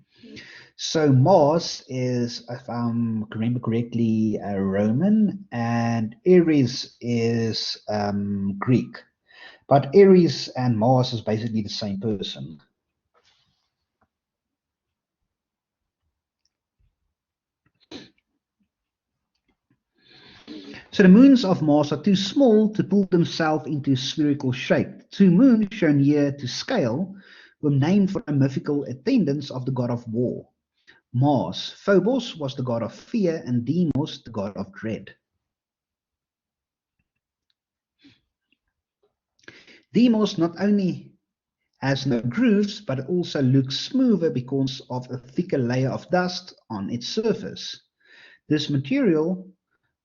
So Mars is, if I remember correctly, Roman, and Ares is Greek. But Ares and Mars is basically the same person. So the moons of Mars are too small to pull themselves into spherical shape. The two moons shown here to scale were named for a mythical attendants of the god of war. Mars, Phobos, was the god of fear, and Deimos, the god of dread. Deimos not only has no grooves, but it also looks smoother because of a thicker layer of dust on its surface. This material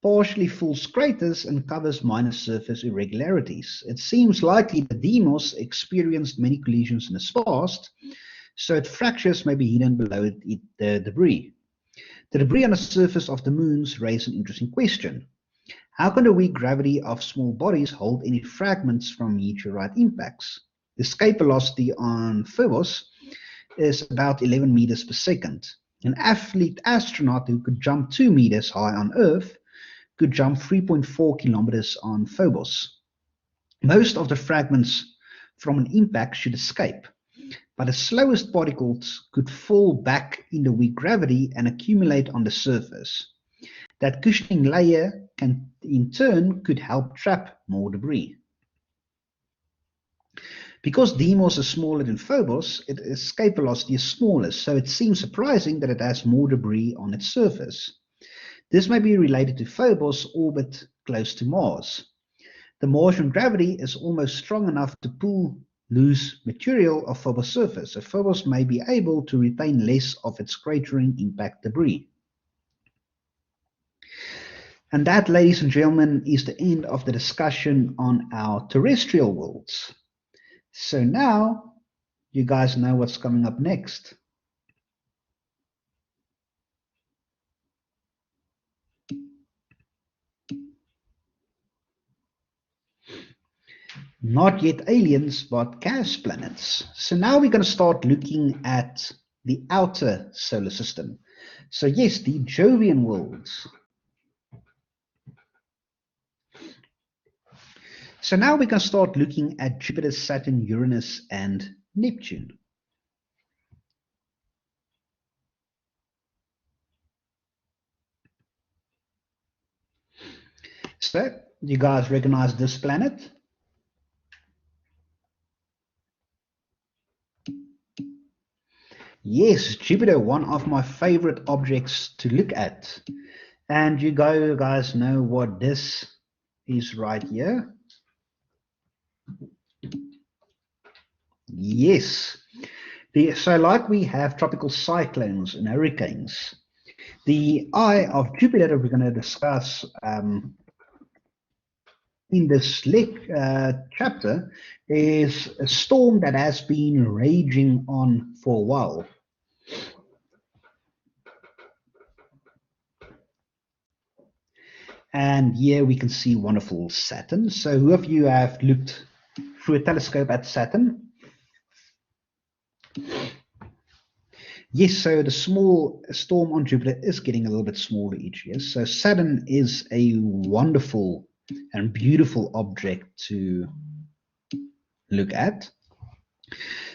partially fools craters and covers minor surface irregularities. It seems likely that Deimos experienced many collisions in its past, so its fractures may be hidden below the debris. The debris on the surface of the moons raise an interesting question. How can the weak gravity of small bodies hold any fragments from meteorite impacts? The escape velocity on Phobos is about 11 meters per second. An athlete astronaut who could jump 2 meters high on Earth could jump 3.4 kilometers on Phobos. Most of the fragments from an impact should escape, but the slowest particles could fall back in the weak gravity and accumulate on the surface. That cushioning layer can, in turn, could help trap more debris. Because Deimos is smaller than Phobos, its escape velocity is smaller, so it seems surprising that it has more debris on its surface. This may be related to Phobos' orbit close to Mars. The Martian gravity is almost strong enough to pull loose material of Phobos' surface, so Phobos may be able to retain less of its cratering impact debris. And that, ladies and gentlemen, is the end of the discussion on our terrestrial worlds. So now you guys know what's coming up next. Not yet aliens, but gas planets. So now we're going to start looking at the outer solar system. So yes, the Jovian worlds. So now we can start looking at Jupiter, Saturn, Uranus, and Neptune. So you guys recognize this planet? Yes, Jupiter, one of my favorite objects to look at. And you guys know what this is right here? Yes. So like we have tropical cyclones and hurricanes, the eye of Jupiter that we're going to discuss in this chapter is a storm that has been raging on for a while. And here we can see wonderful Saturn. So who of you have looked through a telescope at Saturn? Yes, so the small storm on Jupiter is getting a little bit smaller each year. So Saturn is a wonderful and beautiful object to look at.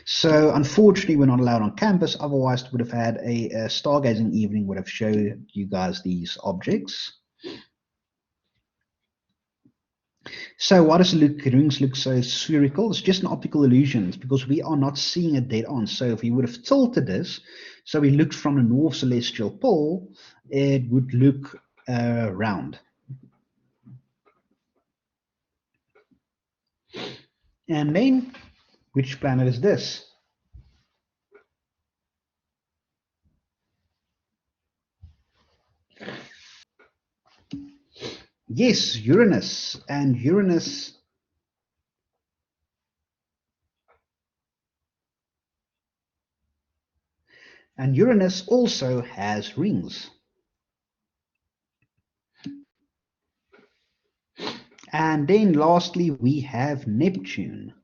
So unfortunately, we're not allowed on campus. Otherwise, we would have had a stargazing evening, would have showed you guys these objects. So why does rings look so spherical? It's just an optical illusion because we are not seeing it dead on. So if we would have tilted this, so we looked from the north celestial pole, it would look round. And then, which planet is this? Yes, Uranus. And Uranus also has rings. And then lastly, we have Neptune.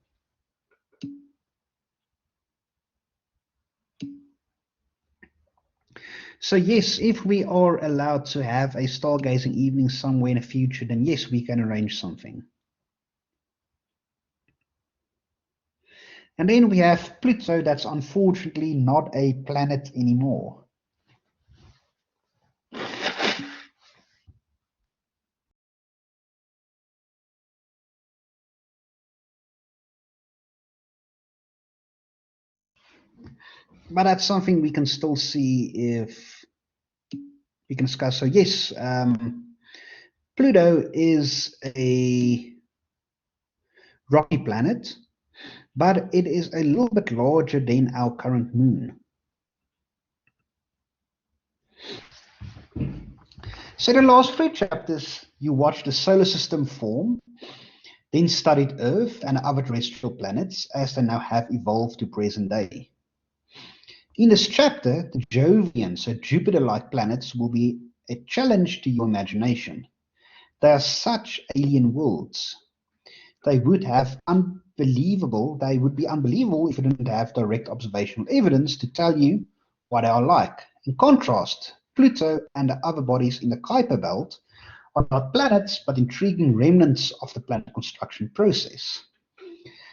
So yes, if we are allowed to have a stargazing evening somewhere in the future, then yes, we can arrange something. And then we have Pluto, that's unfortunately not a planet anymore. But that's something we can still see if we can discuss. So yes, Pluto is a rocky planet, but it is a little bit larger than our current moon. So the last 3 chapters, you watched the solar system form, then studied Earth and other terrestrial planets as they now have evolved to present day. In this chapter, the Jovian, so Jupiter-like planets, will be a challenge to your imagination. They are such alien worlds. They would be unbelievable if you didn't have direct observational evidence to tell you what they are like. In contrast, Pluto and the other bodies in the Kuiper belt are not planets, but intriguing remnants of the planet construction process.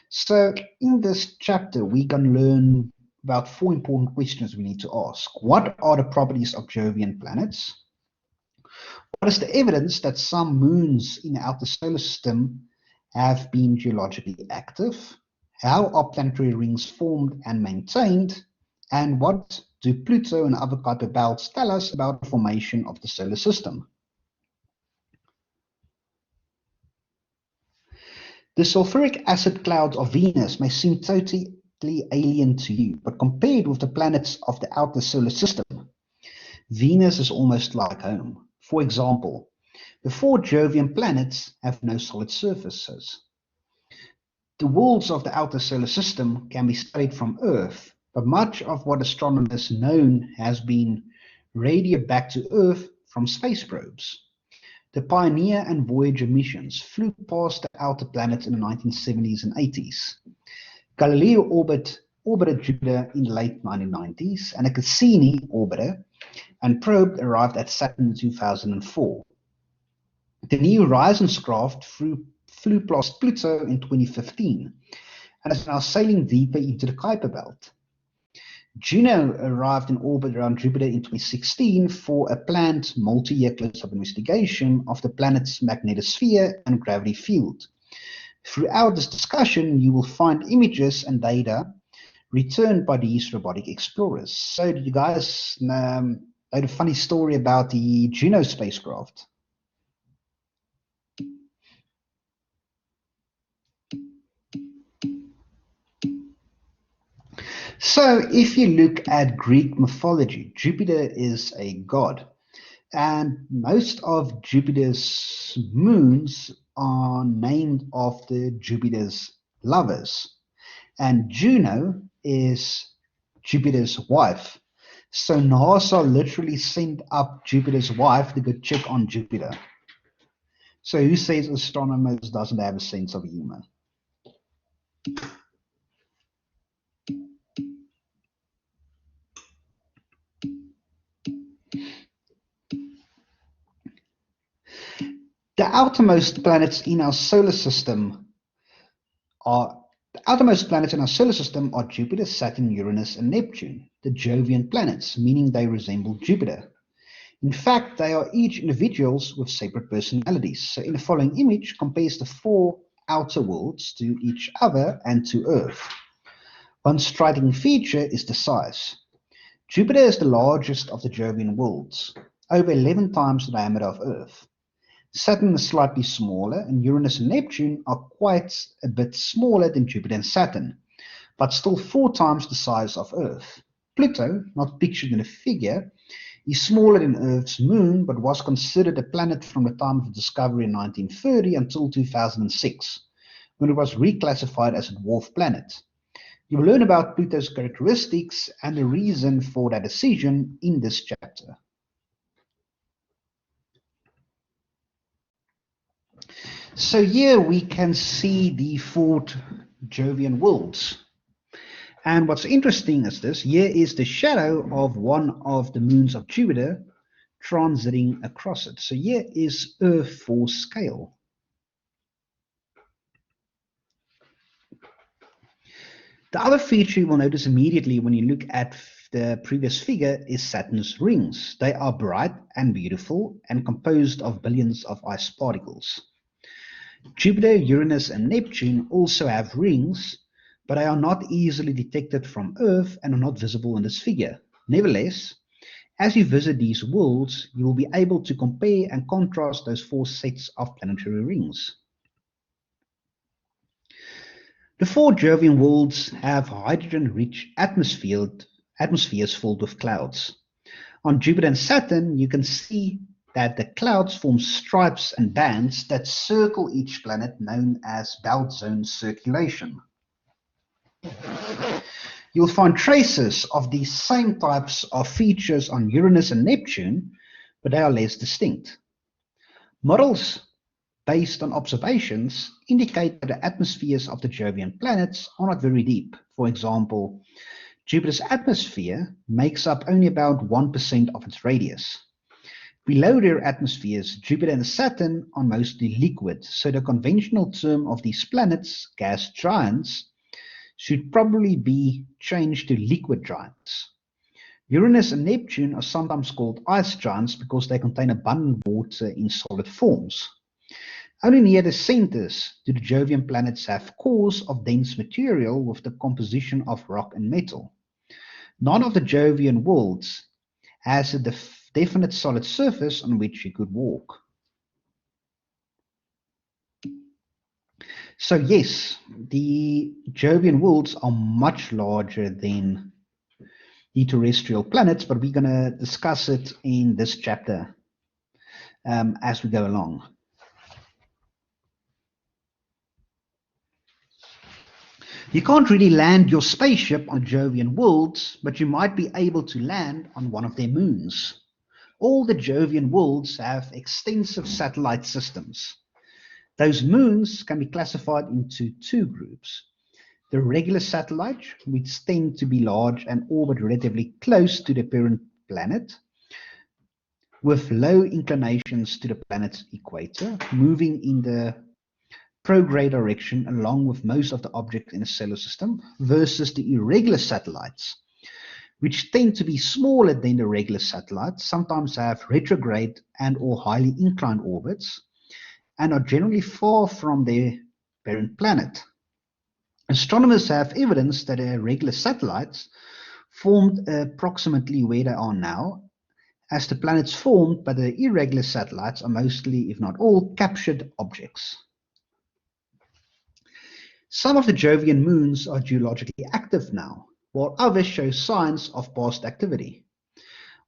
So in this chapter, we can learn about 4 important questions we need to ask. What are the properties of Jovian planets? What is the evidence that some moons in the outer solar system have been geologically active? How are planetary rings formed and maintained? And what do Pluto and other Kuiper belts tell us about the formation of the solar system? The sulfuric acid clouds of Venus may seem totally alien to you, but compared with the planets of the outer solar system, Venus is almost like home. For example, the 4 Jovian planets have no solid surfaces. The worlds of the outer solar system can be studied from Earth, but much of what astronomers know has been radioed back to Earth from space probes. The Pioneer and Voyager missions flew past the outer planets in the 1970s and 80s. Galileo orbited Jupiter in the late 1990s, and the Cassini orbiter and probe arrived at Saturn in 2004. The New Horizons craft flew past Pluto in 2015 and is now sailing deeper into the Kuiper belt. Juno arrived in orbit around Jupiter in 2016 for a planned multi-year close-up investigation of the planet's magnetosphere and gravity field. Throughout this discussion, you will find images and data returned by these robotic explorers. So did you guys know the funny story about the Juno spacecraft? So if you look at Greek mythology, Jupiter is a god. And most of Jupiter's moons are named after Jupiter's lovers. And Juno is Jupiter's wife. So NASA literally sent up Jupiter's wife to go check on Jupiter. So who says astronomers doesn't have a sense of humor? The outermost planets in our solar system are Jupiter, Saturn, Uranus, and Neptune, the Jovian planets, meaning they resemble Jupiter. In fact, they are each individuals with separate personalities. So in the following image compares the 4 outer worlds to each other and to Earth. One striking feature is the size. Jupiter is the largest of the Jovian worlds, over 11 times the diameter of Earth. Saturn is slightly smaller, and Uranus and Neptune are quite a bit smaller than Jupiter and Saturn, but still 4 times the size of Earth. Pluto, not pictured in the figure, is smaller than Earth's moon, but was considered a planet from the time of the discovery in 1930 until 2006, when it was reclassified as a dwarf planet. You will learn about Pluto's characteristics and the reason for that decision in this chapter. So here we can see the 4 Jovian worlds. And what's interesting is this, here is the shadow of one of the moons of Jupiter transiting across it. So here is Earth for scale. The other feature you will notice immediately when you look at the previous figure is Saturn's rings. They are bright and beautiful and composed of billions of ice particles. Jupiter, Uranus, and Neptune also have rings, but they are not easily detected from Earth and are not visible in this figure. Nevertheless, as you visit these worlds, you will be able to compare and contrast those 4 sets of planetary rings. The 4 Jovian worlds have hydrogen-rich atmospheres filled with clouds. On Jupiter and Saturn, you can see that the clouds form stripes and bands that circle each planet, known as belt zone circulation. You'll find traces of these same types of features on Uranus and Neptune, but they are less distinct. Models based on observations indicate that the atmospheres of the Jovian planets are not very deep. For example, Jupiter's atmosphere makes up only about 1% of its radius. Below their atmospheres, Jupiter and Saturn are mostly liquid, so the conventional term of these planets, gas giants, should probably be changed to liquid giants. Uranus and Neptune are sometimes called ice giants because they contain abundant water in solid forms. Only near the centers do the Jovian planets have cores of dense material with the composition of rock and metal. None of the Jovian worlds has a definite solid surface on which you could walk. So yes, the Jovian worlds are much larger than the terrestrial planets, but we're going to discuss it in this chapter as we go along. You can't really land your spaceship on Jovian worlds, but you might be able to land on one of their moons. All the Jovian worlds have extensive satellite systems. Those moons can be classified into 2 groups. The regular satellites, which tend to be large and orbit relatively close to the parent planet, with low inclinations to the planet's equator, moving in the prograde direction along with most of the objects in the solar system, versus the irregular satellites, which tend to be smaller than the regular satellites, sometimes have retrograde and or highly inclined orbits, and are generally far from their parent planet. Astronomers have evidence that irregular satellites formed approximately where they are now, as the planets formed by the irregular satellites are mostly, if not all, captured objects. Some of the Jovian moons are geologically active now, while others show signs of past activity.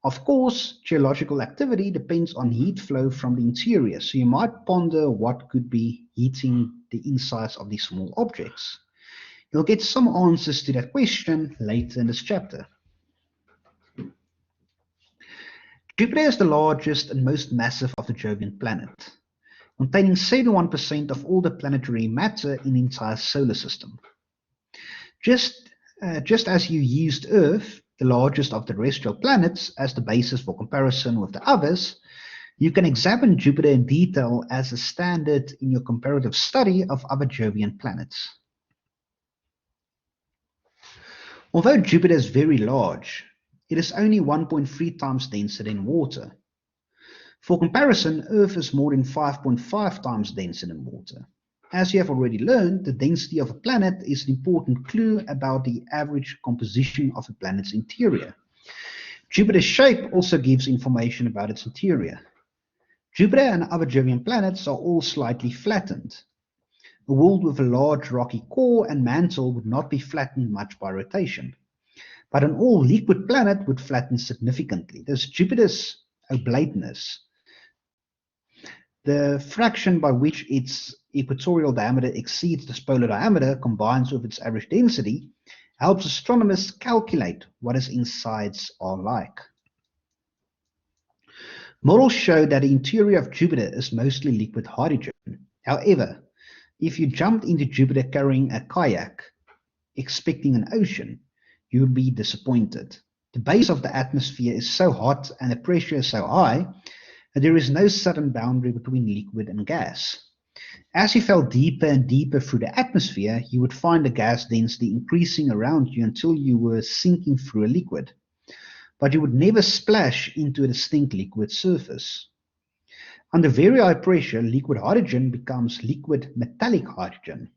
Of course, geological activity depends on heat flow from the interior, so you might ponder what could be heating the insides of these small objects. You'll get some answers to that question later in this chapter. Jupiter is the largest and most massive of the Jovian planets, containing 71% of all the planetary matter in the entire solar system. Just as you used Earth, the largest of the terrestrial planets, as the basis for comparison with the others, you can examine Jupiter in detail as a standard in your comparative study of other Jovian planets. Although Jupiter is very large, it is only 1.3 times denser than water. For comparison, Earth is more than 5.5 times denser than water. As you have already learned, the density of a planet is an important clue about the average composition of a planet's interior. Jupiter's shape also gives information about its interior. Jupiter and other Jovian planets are all slightly flattened. A world with a large rocky core and mantle would not be flattened much by rotation. But an all-liquid planet would flatten significantly. Thus, Jupiter's oblateness, the fraction by which its equatorial diameter exceeds the polar diameter combines with its average density, helps astronomers calculate what its insides are like. Models show that the interior of Jupiter is mostly liquid hydrogen. However, if you jumped into Jupiter carrying a kayak, expecting an ocean, you would be disappointed. The base of the atmosphere is so hot and the pressure is so high that there is no sudden boundary between liquid and gas. As you fell deeper and deeper through the atmosphere, you would find the gas density increasing around you until you were sinking through a liquid. But you would never splash into a distinct liquid surface. Under very high pressure, liquid hydrogen becomes liquid metallic hydrogen,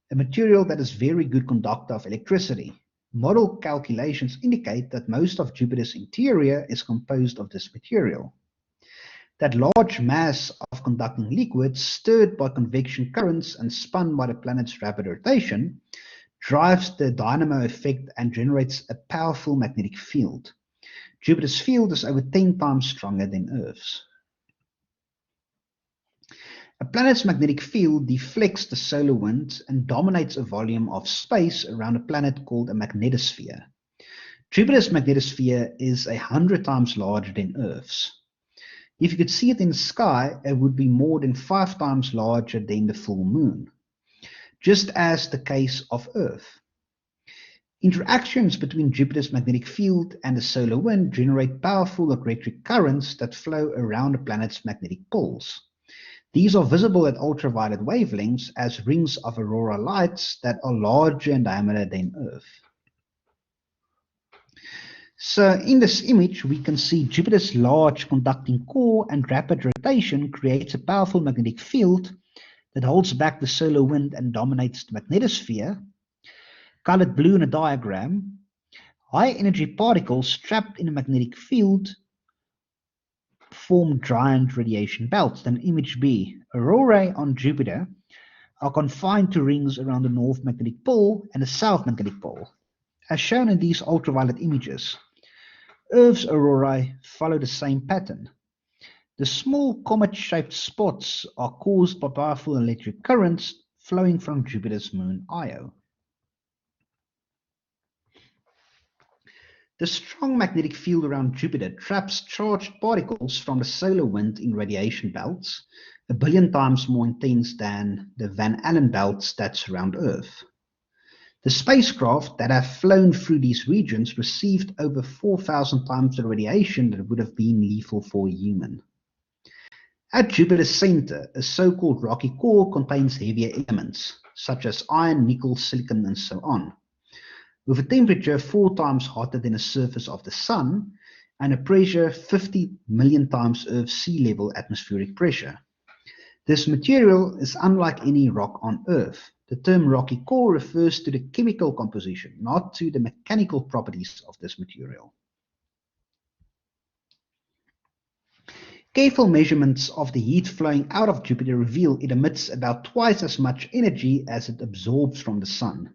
a material that is a very good conductor of electricity. Model calculations indicate that most of Jupiter's interior is composed of this material. That large mass of conducting liquids, stirred by convection currents and spun by the planet's rapid rotation, drives the dynamo effect and generates a powerful magnetic field. Jupiter's field is over 10 times stronger than Earth's. A planet's magnetic field deflects the solar wind and dominates a volume of space around a planet called a magnetosphere. Jupiter's magnetosphere is 100 times larger than Earth's. If you could see it in the sky, it would be more than 5 times larger than the full moon, just as the case of Earth. Interactions between Jupiter's magnetic field and the solar wind generate powerful electric currents that flow around the planet's magnetic poles. These are visible at ultraviolet wavelengths as rings of aurora lights that are larger in diameter than Earth. So in this image, we can see Jupiter's large conducting core and rapid rotation creates a powerful magnetic field that holds back the solar wind and dominates the magnetosphere. Colored blue in a diagram, high energy particles trapped in a magnetic field form giant radiation belts. Then image B, aurorae on Jupiter are confined to rings around the north magnetic pole and the south magnetic pole, as shown in these ultraviolet images. Earth's aurorae follow the same pattern. The small comet-shaped spots are caused by powerful electric currents flowing from Jupiter's moon Io. The strong magnetic field around Jupiter traps charged particles from the solar wind in radiation belts, 1 billion times more intense than the Van Allen belts that surround Earth. The spacecraft that have flown through these regions received over 4,000 times the radiation that would have been lethal for a human. At Jupiter's center, a so-called rocky core contains heavier elements, such as iron, nickel, silicon, and so on, with a temperature 4 times hotter than the surface of the Sun and a pressure 50 million times Earth's sea level atmospheric pressure. This material is unlike any rock on Earth. The term rocky core refers to the chemical composition, not to the mechanical properties of this material. Careful measurements of the heat flowing out of Jupiter reveal it emits about twice as much energy as it absorbs from the Sun.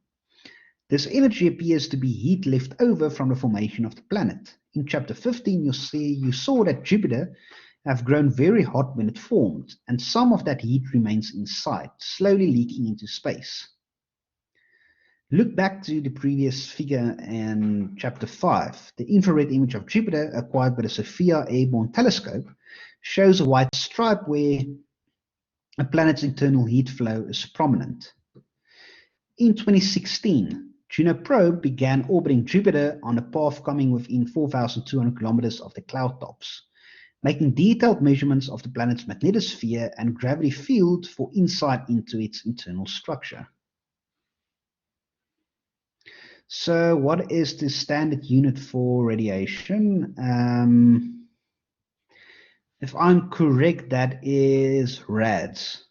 This energy appears to be heat left over from the formation of the planet. In chapter 15, you saw that Jupiter have grown very hot when it formed, and some of that heat remains inside, slowly leaking into space. Look back to the previous figure in chapter 5. The infrared image of Jupiter acquired by the SOFIA Airborne Telescope shows a white stripe where a planet's internal heat flow is prominent. In 2016, Juno probe began orbiting Jupiter on a path coming within 4,200 kilometers of the cloud tops, making detailed measurements of the planet's magnetosphere and gravity field for insight into its internal structure. So what is the standard unit for radiation? If I'm correct, that is rads.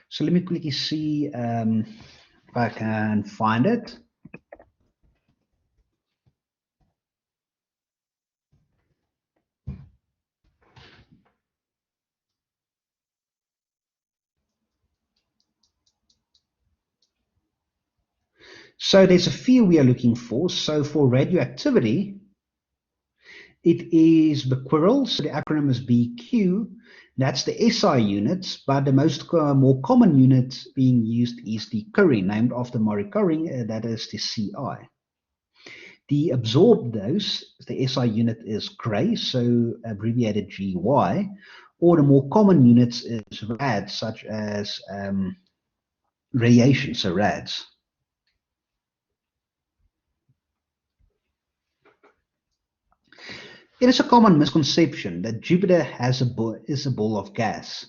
So let me quickly see if I can find it. So there's a few we are looking for. So for radioactivity, it is becquerel, so the acronym is BQ. That's the SI units, but the more common unit being used is the Curie, named after Marie Curie, that is the CI. The absorbed dose, the SI unit is Gray, so abbreviated GY, or the more common units is rads, such as radiation, so rads. It is a common misconception that Jupiter is a ball of gas.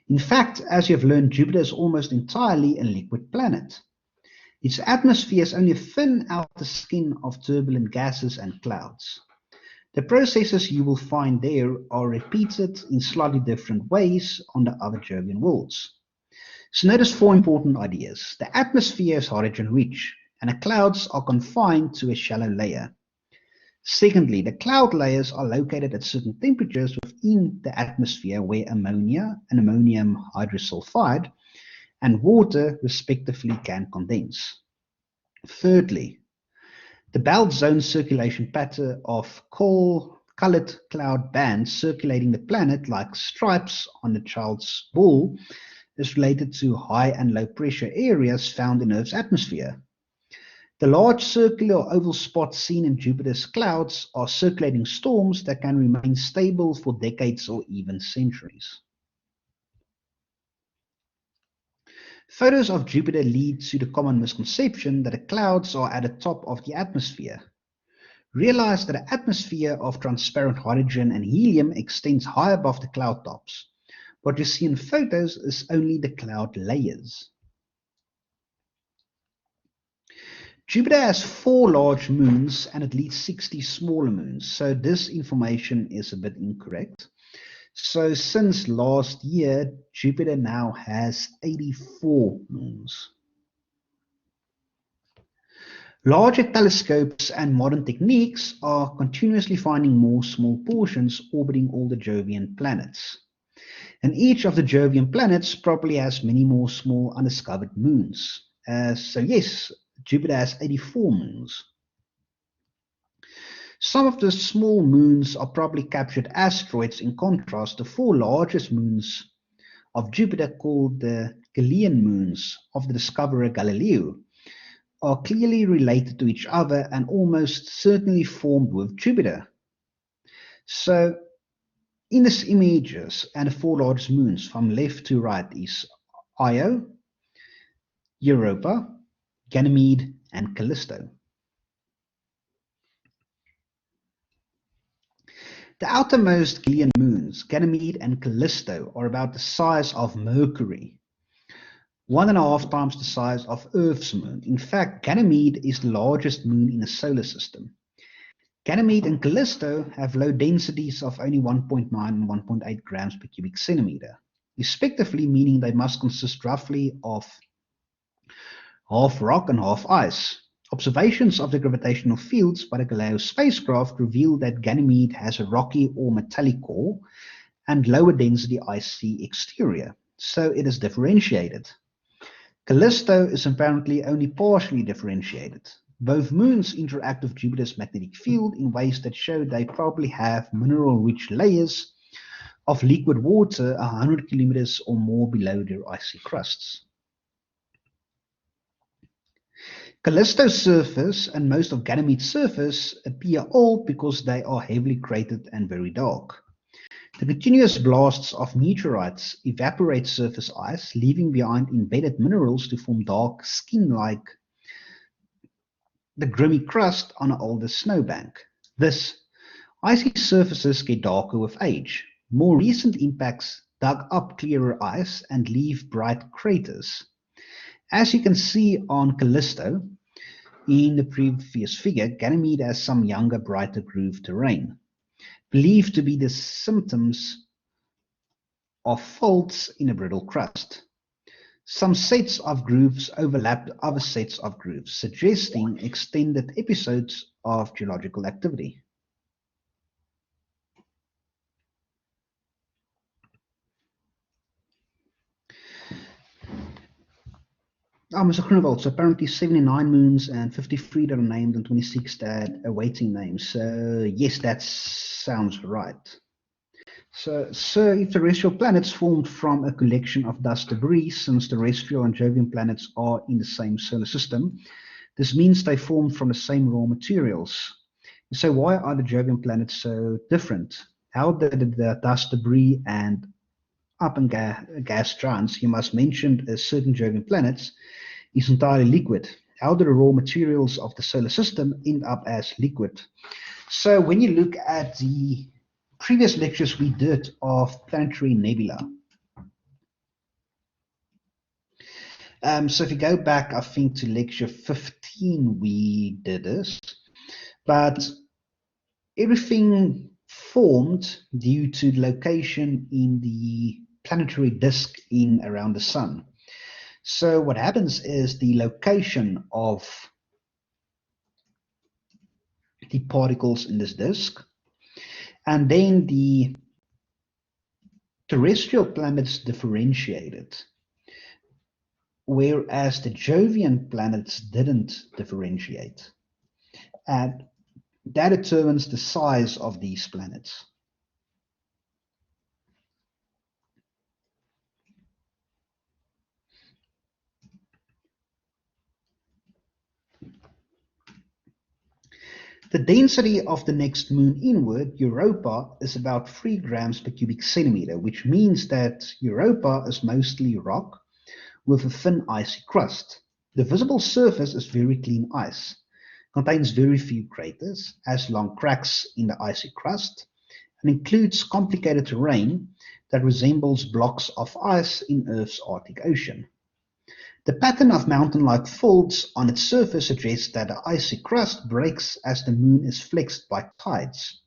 In fact, as you have learned, Jupiter is almost entirely a liquid planet. Its atmosphere is only a thin outer skin of turbulent gases and clouds. The processes you will find there are repeated in slightly different ways on the other Jovian worlds. So notice 4 important ideas. The atmosphere is hydrogen-rich, and the clouds are confined to a shallow layer. Secondly, the cloud layers are located at certain temperatures within the atmosphere where ammonia and ammonium hydrosulfide and water respectively can condense. Thirdly, the belt zone circulation pattern of colored cloud bands circulating the planet like stripes on a child's ball is related to high and low pressure areas found in Earth's atmosphere. The large circular or oval spots seen in Jupiter's clouds are circulating storms that can remain stable for decades or even centuries. Photos of Jupiter lead to the common misconception that the clouds are at the top of the atmosphere. Realize that the atmosphere of transparent hydrogen and helium extends high above the cloud tops. What you see in photos is only the cloud layers. Jupiter has 4 large moons and at least 60 smaller moons, so this information is a bit incorrect. So since last year, Jupiter now has 84 moons. Larger telescopes and modern techniques are continuously finding more small portions orbiting all the Jovian planets. And each of the Jovian planets probably has many more small undiscovered moons. So yes, Jupiter has 84 moons. Some of the small moons are probably captured asteroids. In contrast, the 4 largest moons of Jupiter, called the Galilean moons of the discoverer Galileo, are clearly related to each other and almost certainly formed with Jupiter. So in these images and the 4 largest moons from left to right is Io, Europa, Ganymede, and Callisto. The outermost Galilean moons, Ganymede and Callisto, are about the size of Mercury, 1.5 times the size of Earth's moon. In fact, Ganymede is the largest moon in the solar system. Ganymede and Callisto have low densities of only 1.9 and 1.8 grams per cubic centimeter, respectively, meaning they must consist roughly of half rock and half ice. Observations of the gravitational fields by the Galileo spacecraft reveal that Ganymede has a rocky or metallic core and lower density icy exterior, so it is differentiated. Callisto is apparently only partially differentiated. Both moons interact with Jupiter's magnetic field in ways that show they probably have mineral-rich layers of liquid water 100 kilometers or more below their icy crusts. Callisto's surface and most of Ganymede's surface appear old because they are heavily cratered and very dark. The continuous blasts of meteorites evaporate surface ice, leaving behind embedded minerals to form dark skin like the grimy crust on an older snowbank. Thus, icy surfaces get darker with age. More recent impacts dug up clearer ice and leave bright craters. As you can see on Callisto, in the previous figure, Ganymede has some younger, brighter grooved terrain, believed to be the symptoms of faults in a brittle crust. Some sets of grooves overlap other sets of grooves, suggesting extended episodes of geological activity. Mr. Groenewald, so apparently 79 moons and 53 that are named and 26 that are awaiting names. So yes, that sounds right. So if terrestrial planets formed from a collection of dust debris, since terrestrial and Jovian planets are in the same solar system, this means they formed from the same raw materials. So why are the Jovian planets so different? how the dust, debris, and up and gas giants you must mention as certain Jovian planets is entirely liquid. How do the raw materials of the solar system end up as liquid? So when you look at the previous lectures we did of planetary nebula, so if you go back, I think to lecture 15, we did this, but everything formed due to location in the planetary disk in around the sun. So what happens is the location of the particles in this disk, and then the terrestrial planets differentiated, whereas the Jovian planets didn't differentiate. And that determines the size of these planets. The density of the next moon inward, Europa, is about 3 grams per cubic centimeter, which means that Europa is mostly rock with a thin icy crust. The visible surface is very clean ice, contains very few craters, has long cracks in the icy crust, and includes complicated terrain that resembles blocks of ice in Earth's Arctic Ocean. The pattern of mountain-like folds on its surface suggests that the icy crust breaks as the moon is flexed by tides.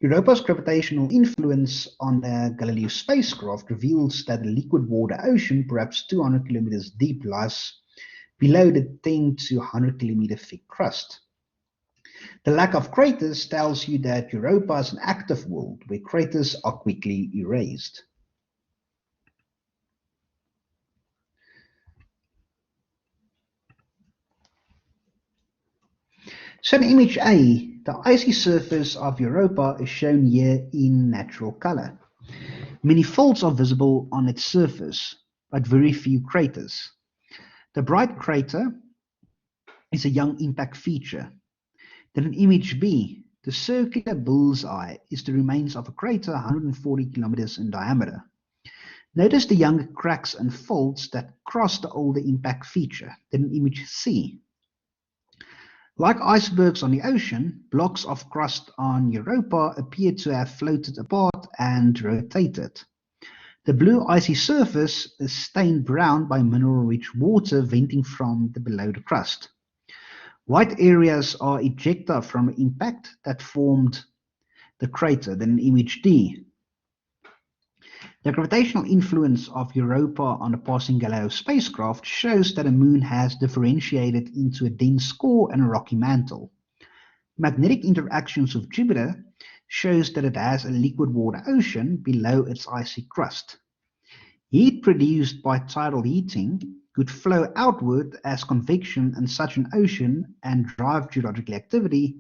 Europa's gravitational influence on the Galileo spacecraft reveals that the liquid water ocean, perhaps 200 kilometers deep, lies below the 10 to 100 kilometer thick crust. The lack of craters tells you that Europa is an active world where craters are quickly erased. So in image A, the icy surface of Europa is shown here in natural color. Many folds are visible on its surface, but very few craters. The bright crater is a young impact feature. Then in image B, the circular bullseye is the remains of a crater 140 kilometers in diameter. Notice the younger cracks and folds that cross the older impact feature. Then in image C, like icebergs on the ocean, blocks of crust on Europa appear to have floated apart and rotated. The blue icy surface is stained brown by mineral-rich water venting from below the crust. White areas are ejecta from impact that formed the crater. Then in image D, the gravitational influence of Europa on the passing Galileo spacecraft shows that the moon has differentiated into a dense core and a rocky mantle. Magnetic interactions with Jupiter shows that it has a liquid water ocean below its icy crust. Heat produced by tidal heating could flow outward as convection in such an ocean and drive geological activity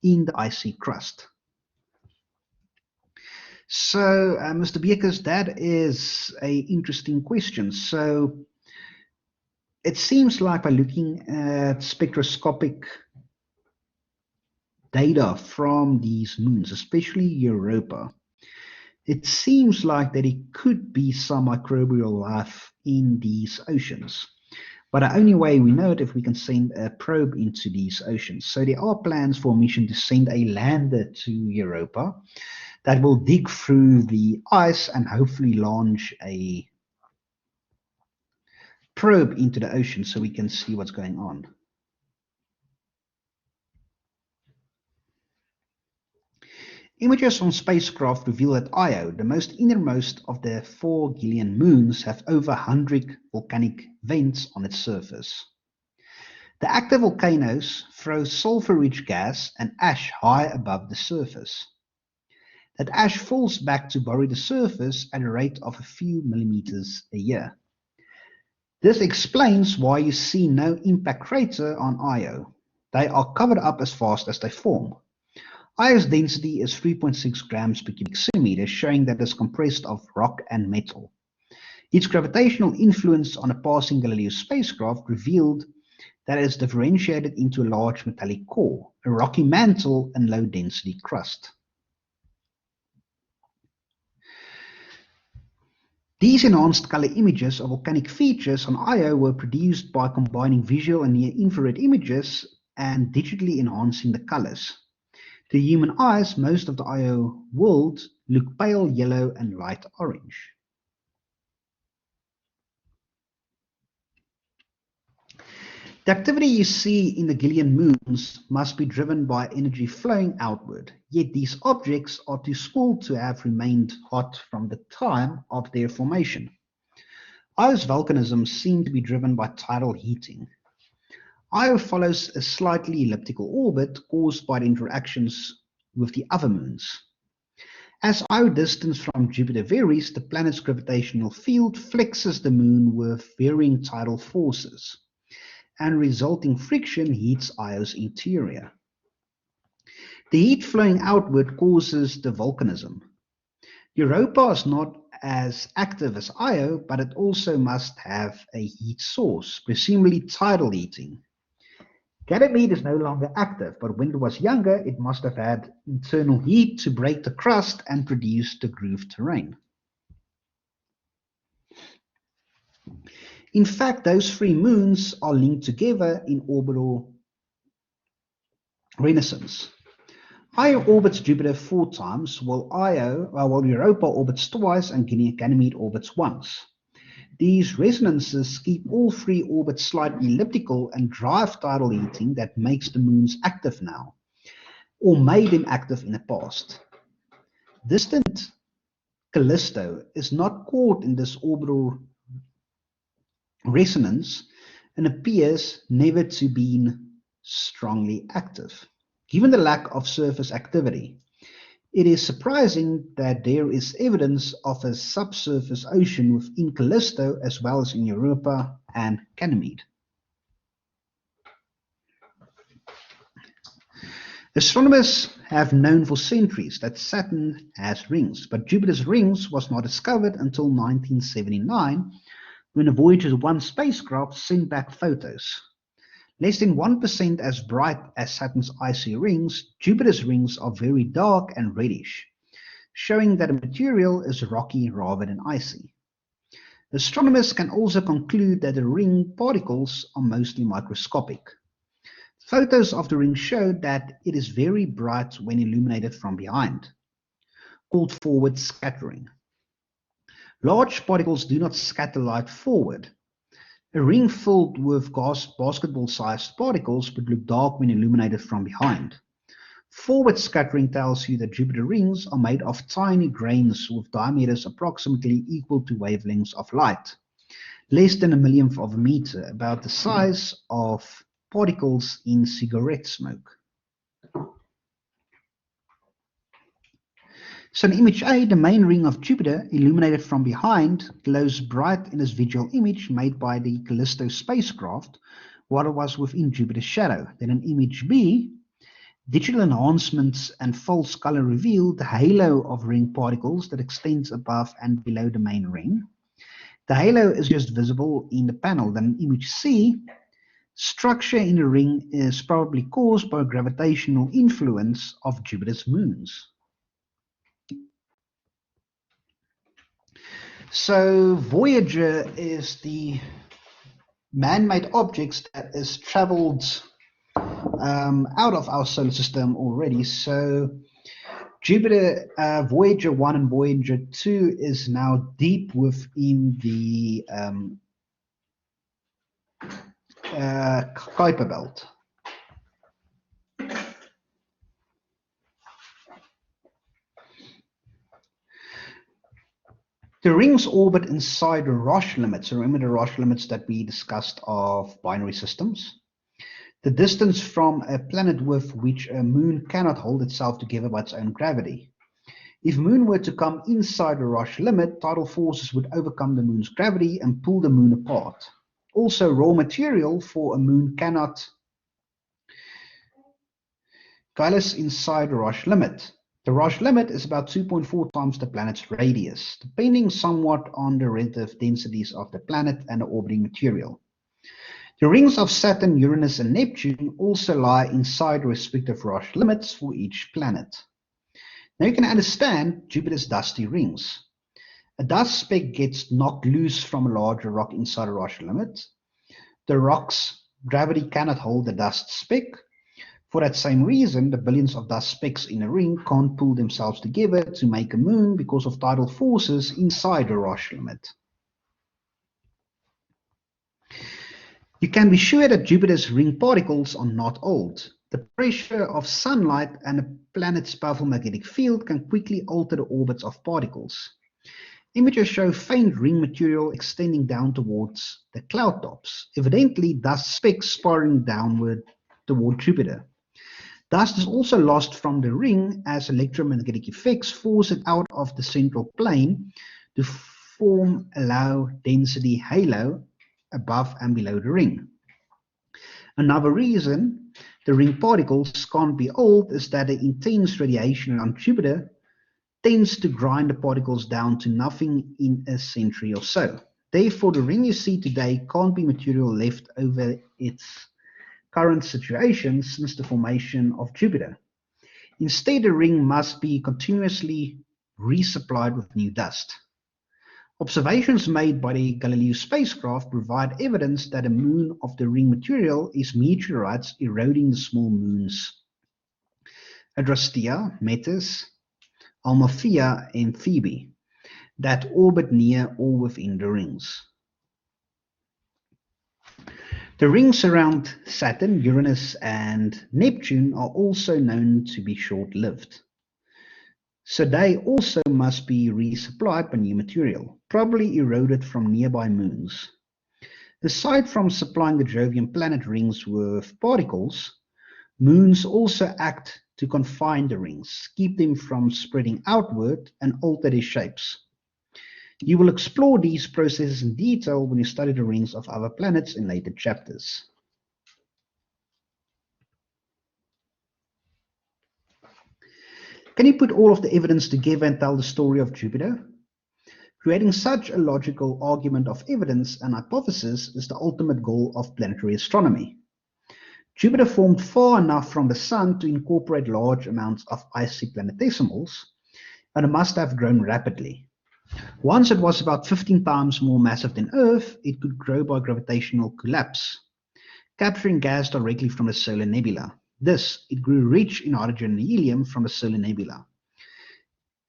in the icy crust. So, Mr. Beekers, that is an interesting question. So, it seems like by looking at spectroscopic data from these moons, especially Europa, it seems like that it could be some microbial life in these oceans. But the only way we know it if we can send a probe into these oceans. So there are plans for a mission to send a lander to Europa that will dig through the ice and hopefully launch a probe into the ocean so we can see what's going on. Images from spacecraft reveal that Io, the most innermost of the 4 Galilean moons, have over 100 volcanic vents on its surface. The active volcanoes throw sulfur-rich gas and ash high above the surface. That ash falls back to bury the surface at a rate of a few millimeters a year. This explains why you see no impact crater on Io. They are covered up as fast as they form. Io's density is 3.6 grams per cubic centimeter, showing that it is compressed of rock and metal. Its gravitational influence on a passing Galileo spacecraft revealed that it is differentiated into a large metallic core, a rocky mantle, and low-density crust. These enhanced color images of volcanic features on Io were produced by combining visual and near-infrared images and digitally enhancing the colors. To human eyes, most of the Io world look pale yellow and light orange. The activity you see in the Gillian moons must be driven by energy flowing outward, yet these objects are too small to have remained hot from the time of their formation. Io's volcanism seemed to be driven by tidal heating. Io follows a slightly elliptical orbit caused by the interactions with the other moons. As Io distance from Jupiter varies, the planet's gravitational field flexes the moon with varying tidal forces, and resulting friction heats Io's interior. The heat flowing outward causes the volcanism. Europa is not as active as Io, but it also must have a heat source, presumably tidal heating. Ganymede is no longer active, but when it was younger, it must have had internal heat to break the crust and produce the grooved terrain. In fact, those three moons are linked together in orbital renaissance. Io orbits Jupiter 4 times, while Europa orbits twice and Ganymede orbits once. These resonances keep all three orbits slightly elliptical and drive tidal heating that makes the moons active now, or made them active in the past. Distant Callisto is not caught in this orbital resonance and appears never to have been strongly active. Given the lack of surface activity, it is surprising that there is evidence of a subsurface ocean within Callisto as well as in Europa and Ganymede. Astronomers have known for centuries that Saturn has rings, but Jupiter's rings was not discovered until 1979 when a Voyager 1 spacecraft sent back photos. Less than 1% as bright as Saturn's icy rings, Jupiter's rings are very dark and reddish, showing that the material is rocky rather than icy. Astronomers can also conclude that the ring particles are mostly microscopic. Photos of the ring show that it is very bright when illuminated from behind, called forward scattering. Large particles do not scatter light forward. A ring filled with basketball-sized particles would look dark when illuminated from behind. Forward scattering tells you that Jupiter rings are made of tiny grains with diameters approximately equal to wavelengths of light, less than a millionth of a meter, about the size of particles in cigarette smoke. So in image A, the main ring of Jupiter, illuminated from behind, glows bright in this visual image made by the Callisto spacecraft, while it was within Jupiter's shadow. Then in image B, digital enhancements and false color reveal the halo of ring particles that extends above and below the main ring. The halo is just visible in the panel. Then in image C, structure in the ring is probably caused by a gravitational influence of Jupiter's moons. So Voyager is the man-made objects that has traveled out of our solar system already. So Jupiter, Voyager 1 and Voyager 2 is now deep within the Kuiper belt. The rings orbit inside the Roche limits. Remember the Roche limits that we discussed of binary systems? The distance from a planet with which a moon cannot hold itself together by its own gravity. If a moon were to come inside the Roche limit, tidal forces would overcome the moon's gravity and pull the moon apart. Also, raw material for a moon cannot coalesce inside the Roche limit. The Roche limit is about 2.4 times the planet's radius, depending somewhat on the relative densities of the planet and the orbiting material. The rings of Saturn, Uranus, and Neptune also lie inside the respective Roche limits for each planet. Now you can understand Jupiter's dusty rings. A dust speck gets knocked loose from a larger rock inside a Roche limit. The rock's gravity cannot hold the dust speck. For that same reason, the billions of dust specks in a ring can't pull themselves together to make a moon because of tidal forces inside the Roche limit. You can be sure that Jupiter's ring particles are not old. The pressure of sunlight and a planet's powerful magnetic field can quickly alter the orbits of particles. Images show faint ring material extending down towards the cloud tops, evidently dust specks spiraling downward toward Jupiter. Dust is also lost from the ring as electromagnetic effects force it out of the central plane to form a low density halo above and below the ring. Another reason the ring particles can't be old is that the intense radiation around Jupiter tends to grind the particles down to nothing in a century or so. Therefore, the ring you see today can't be material left over its current situation since the formation of Jupiter. Instead, the ring must be continuously resupplied with new dust. Observations made by the Galileo spacecraft provide evidence that a moon of the ring material is meteorites eroding the small moons Adrastea, Metis, Amalthea, and Phoebe that orbit near or within the rings. The rings around Saturn, Uranus, and Neptune are also known to be short-lived. So they also must be resupplied by new material, probably eroded from nearby moons. Aside from supplying the Jovian planet rings with particles, moons also act to confine the rings, keep them from spreading outward, and alter their shapes. You will explore these processes in detail when you study the rings of other planets in later chapters. Can you put all of the evidence together and tell the story of Jupiter? Creating such a logical argument of evidence and hypothesis is the ultimate goal of planetary astronomy. Jupiter formed far enough from the Sun to incorporate large amounts of icy planetesimals, and it must have grown rapidly. Once it was about 15 times more massive than Earth, it could grow by gravitational collapse, capturing gas directly from the solar nebula. Thus, it grew rich in hydrogen and helium from the solar nebula.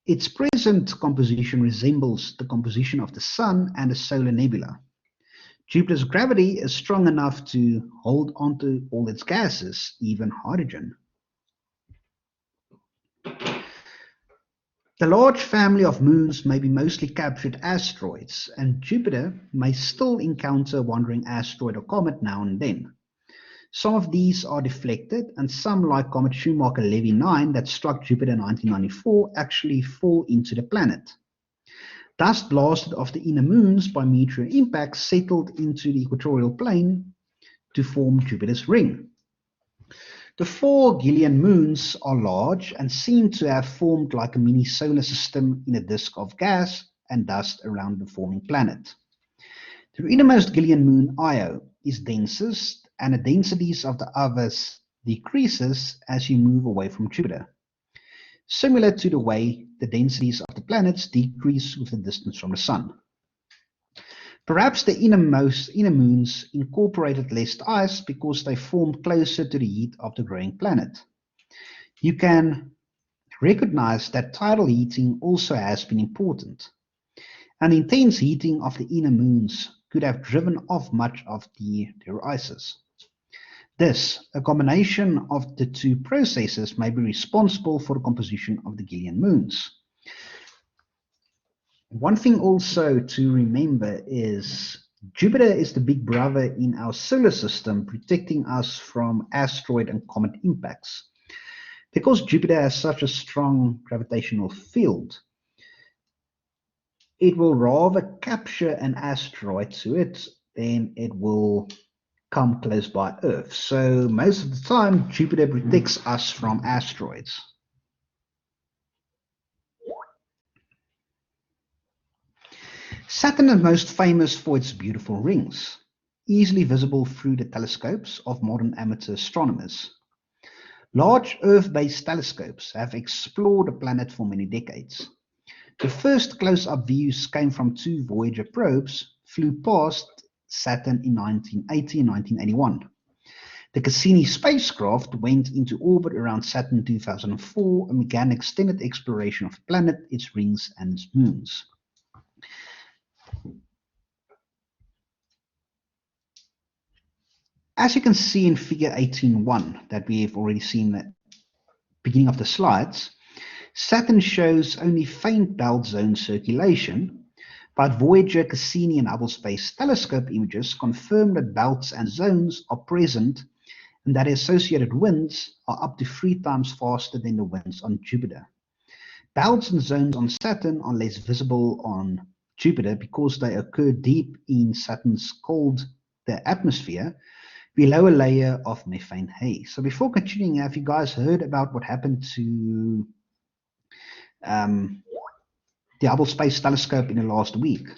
Its present composition resembles the composition of the Sun and the solar nebula. Jupiter's gravity is strong enough to hold onto all its gases, even hydrogen. The large family of moons may be mostly captured asteroids, and Jupiter may still encounter a wandering asteroid or comet now and then. Some of these are deflected, and some, like comet Schumacher-Levy 9 that struck Jupiter in 1994, actually fall into the planet. Dust blasted off the inner moons by meteor impacts settled into the equatorial plane to form Jupiter's ring. The 4 Gillian moons are large and seem to have formed like a mini solar system in a disk of gas and dust around the forming planet. The innermost Gillian moon, Io, is densest, and the densities of the others decreases as you move away from Jupiter, similar to the way the densities of the planets decrease with the distance from the Sun. Perhaps the inner moons incorporated less ice because they formed closer to the heat of the growing planet. You can recognize that tidal heating also has been important. An intense heating of the inner moons could have driven off much of their ices. Thus, a combination of the two processes may be responsible for the composition of the Gillian moons. One thing also to remember is Jupiter is the big brother in our solar system, protecting us from asteroid and comet impacts. Because Jupiter has such a strong gravitational field, it will rather capture an asteroid to it than it will come close by Earth. So most of the time, Jupiter protects us from asteroids. Saturn is most famous for its beautiful rings, easily visible through the telescopes of modern amateur astronomers. Large Earth-based telescopes have explored the planet for many decades. The first close-up views came from two Voyager probes, flew past Saturn in 1980 and 1981. The Cassini spacecraft went into orbit around Saturn in 2004 and began extended exploration of the planet, its rings, and its moons. As you can see in figure 18.1 that we have already seen at the beginning of the slides, Saturn shows only faint belt zone circulation, but Voyager, Cassini, and Hubble Space Telescope images confirm that belts and zones are present and that the associated winds are up to 3 times faster than the winds on Jupiter. Belts and zones on Saturn are less visible on Jupiter because they occur deep in Saturn's cold atmosphere, below a layer of methane haze. So before continuing, have you guys heard about what happened to the Hubble Space Telescope in the last week?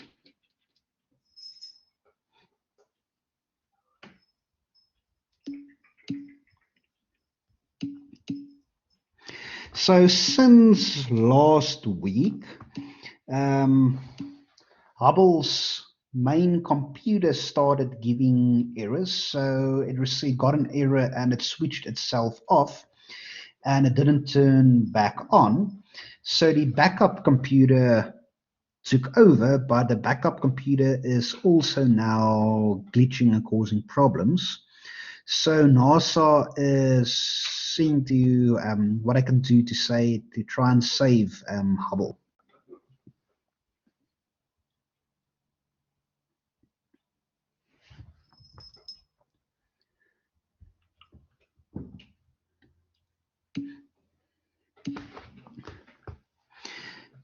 So since last week, Hubble's main computer started giving errors. So it got an error and it switched itself off and it didn't turn back on. So the backup computer took over, but the backup computer is also now glitching and causing problems. So NASA is seeing to what I can do to try and save Hubble.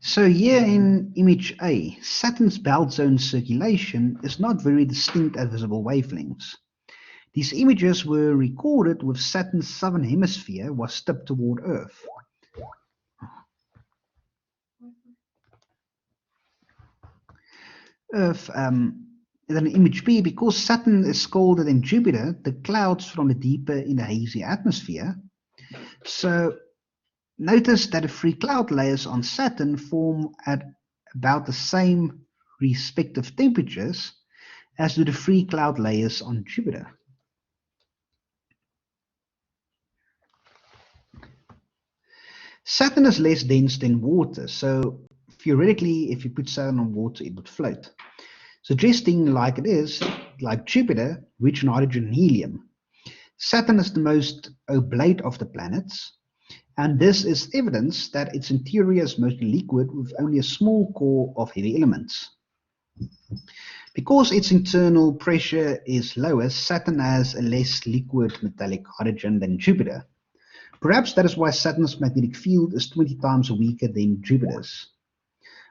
So here in image A, Saturn's belt zone circulation is not very distinct at visible wavelengths. These images were recorded with Saturn's southern hemisphere was tipped toward Earth. Then image B, because Saturn is colder than Jupiter, the clouds from the deeper in the hazy atmosphere. So notice that the free cloud layers on Saturn form at about the same respective temperatures as do the free cloud layers on Jupiter. Saturn is less dense than water, so theoretically, if you put Saturn on water, it would float. Suggesting, like it is, like Jupiter, rich in hydrogen and helium. Saturn is the most oblate of the planets, and this is evidence that its interior is mostly liquid with only a small core of heavy elements. Because its internal pressure is lower, Saturn has a less liquid metallic hydrogen than Jupiter. Perhaps that is why Saturn's magnetic field is 20 times weaker than Jupiter's.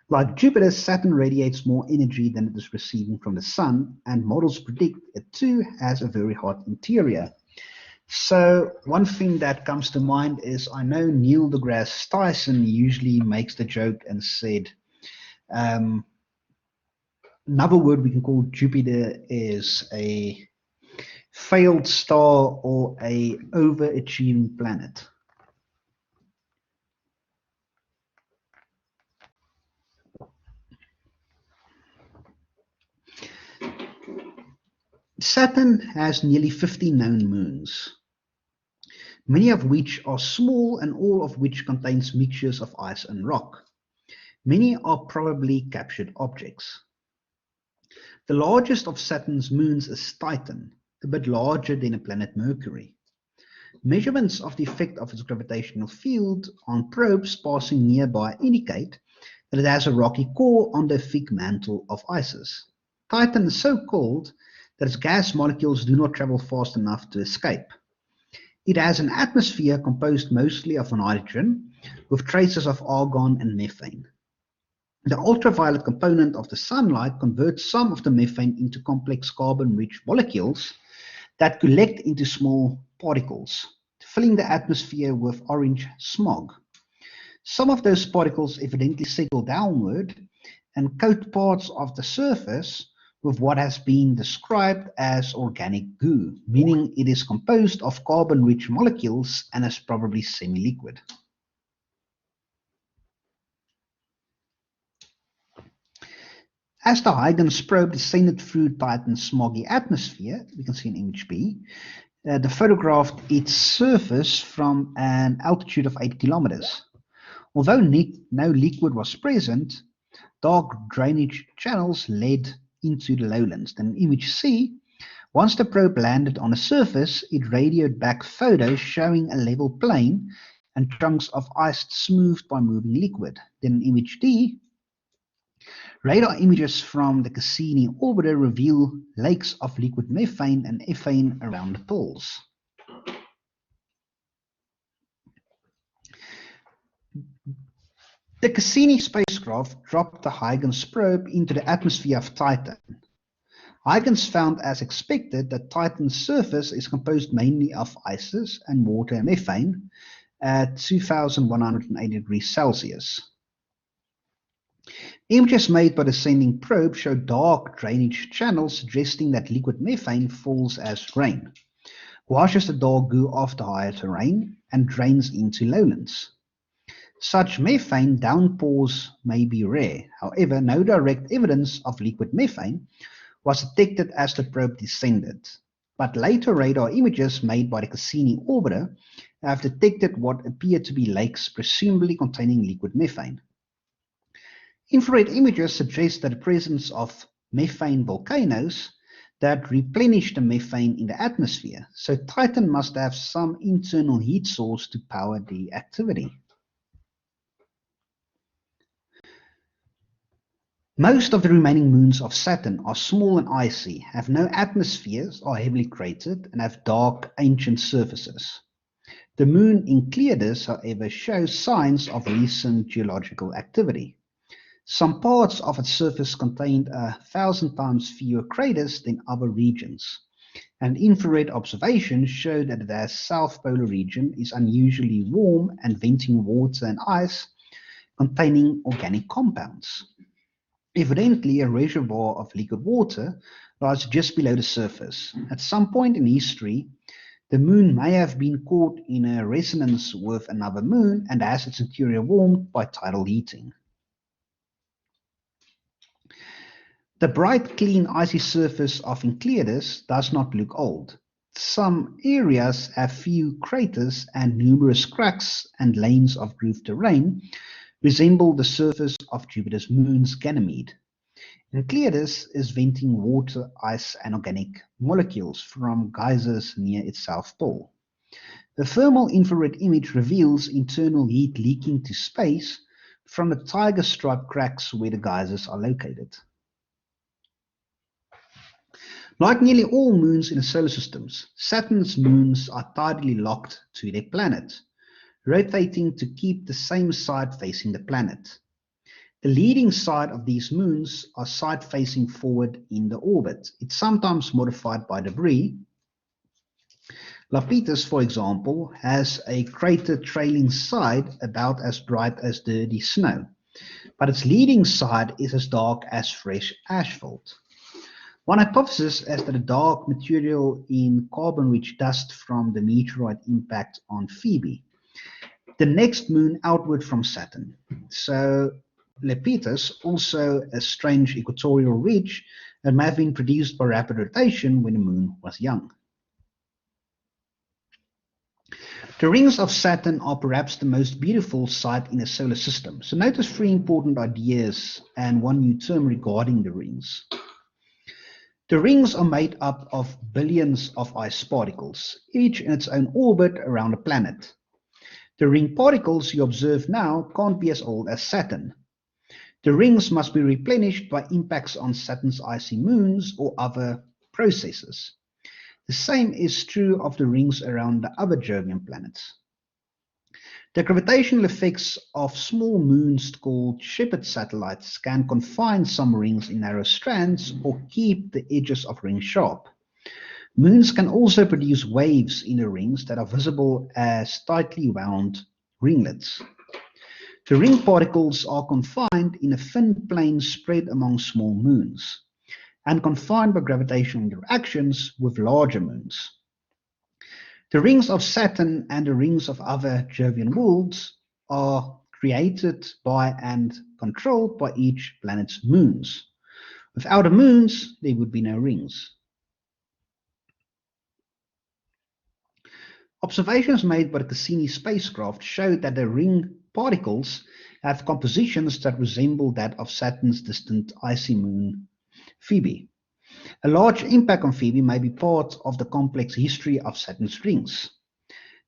Like Jupiter, Saturn radiates more energy than it is receiving from the Sun, and models predict it too has a very hot interior. So one thing that comes to mind is I know Neil deGrasse Tyson usually makes the joke and said, another word we can call Jupiter is a failed star or a overachieving planet. Saturn has nearly 50 known moons, many of which are small and all of which contains mixtures of ice and rock. Many are probably captured objects. The largest of Saturn's moons is Titan, a bit larger than the planet Mercury. Measurements of the effect of its gravitational field on probes passing nearby indicate that it has a rocky core under a thick mantle of ices. Titan is so cold that its gas molecules do not travel fast enough to escape. It has an atmosphere composed mostly of hydrogen, with traces of argon and methane. The ultraviolet component of the sunlight converts some of the methane into complex carbon-rich molecules that collect into small particles, filling the atmosphere with orange smog. Some of those particles evidently settle downward and coat parts of the surface with what has been described as organic goo, meaning it is composed of carbon-rich molecules and is probably semi-liquid. As the Huygens probe descended through Titan's smoggy atmosphere, we can see in image B, they photographed its surface from an altitude of 8 kilometers. Although no liquid was present, dark drainage channels led into the lowlands. Then in image C, once the probe landed on the surface, it radioed back photos showing a level plain and chunks of ice smoothed by moving liquid. Then in image D, radar images from the Cassini orbiter reveal lakes of liquid methane and ethane around the poles. The Cassini spacecraft dropped the Huygens probe into the atmosphere of Titan. Huygens found, as expected, that Titan's surface is composed mainly of ices and water and methane at 2180 degrees Celsius. Images made by the sending probe show dark drainage channels suggesting that liquid methane falls as rain, washes the dark goo off the higher terrain, and drains into lowlands. Such methane downpours may be rare. However, no direct evidence of liquid methane was detected as the probe descended, but later radar images made by the Cassini orbiter have detected what appear to be lakes presumably containing liquid methane. Infrared images suggest that the presence of methane volcanoes that replenish the methane in the atmosphere, so Titan must have some internal heat source to power the activity. Most of the remaining moons of Saturn are small and icy, have no atmospheres, are heavily cratered, and have dark, ancient surfaces. The moon Enceladus, however, shows signs of recent geological activity. Some parts of its surface contained 1,000 times fewer craters than other regions, and infrared observations show that the south polar region is unusually warm and venting water and ice containing organic compounds. Evidently, a reservoir of liquid water lies just below the surface. At some point in history, the moon may have been caught in a resonance with another moon and has its interior warmed by tidal heating. The bright, clean, icy surface of Enceladus does not look old. Some areas have few craters and numerous cracks, and lanes of grooved terrain resemble the surface of Jupiter's moons Ganymede. Enceladus is venting water, ice, and organic molecules from geysers near its south pole. The thermal infrared image reveals internal heat leaking to space from the tiger stripe cracks where the geysers are located. Like nearly all moons in the solar systems, Saturn's moons are tidally locked to their planet, rotating to keep the same side facing the planet. The leading side of these moons are side facing forward in the orbit. It's sometimes modified by debris. Iapetus, for example, has a crater trailing side about as bright as dirty snow, but its leading side is as dark as fresh asphalt. One hypothesis is that the dark material in carbon-rich dust from the meteorite impact on Phoebe, the next moon outward from Saturn. So Iapetus, also a strange equatorial ridge that may have been produced by rapid rotation when the moon was young. The rings of Saturn are perhaps the most beautiful sight in the solar system. So notice 3 important ideas and 1 new term regarding the rings. The rings are made up of billions of ice particles, each in its own orbit around a planet. The ring particles you observe now can't be as old as Saturn. The rings must be replenished by impacts on Saturn's icy moons or other processes. The same is true of the rings around the other Jovian planets. The gravitational effects of small moons called shepherd satellites can confine some rings in narrow strands or keep the edges of rings sharp. Moons can also produce waves in the rings that are visible as tightly wound ringlets. The ring particles are confined in a thin plane spread among small moons, and confined by gravitational interactions with larger moons. The rings of Saturn and the rings of other Jovian worlds are created by and controlled by each planet's moons. Without the moons, there would be no rings. Observations made by the Cassini spacecraft showed that the ring particles have compositions that resemble that of Saturn's distant icy moon, Phoebe. A large impact on Phoebe may be part of the complex history of Saturn's rings.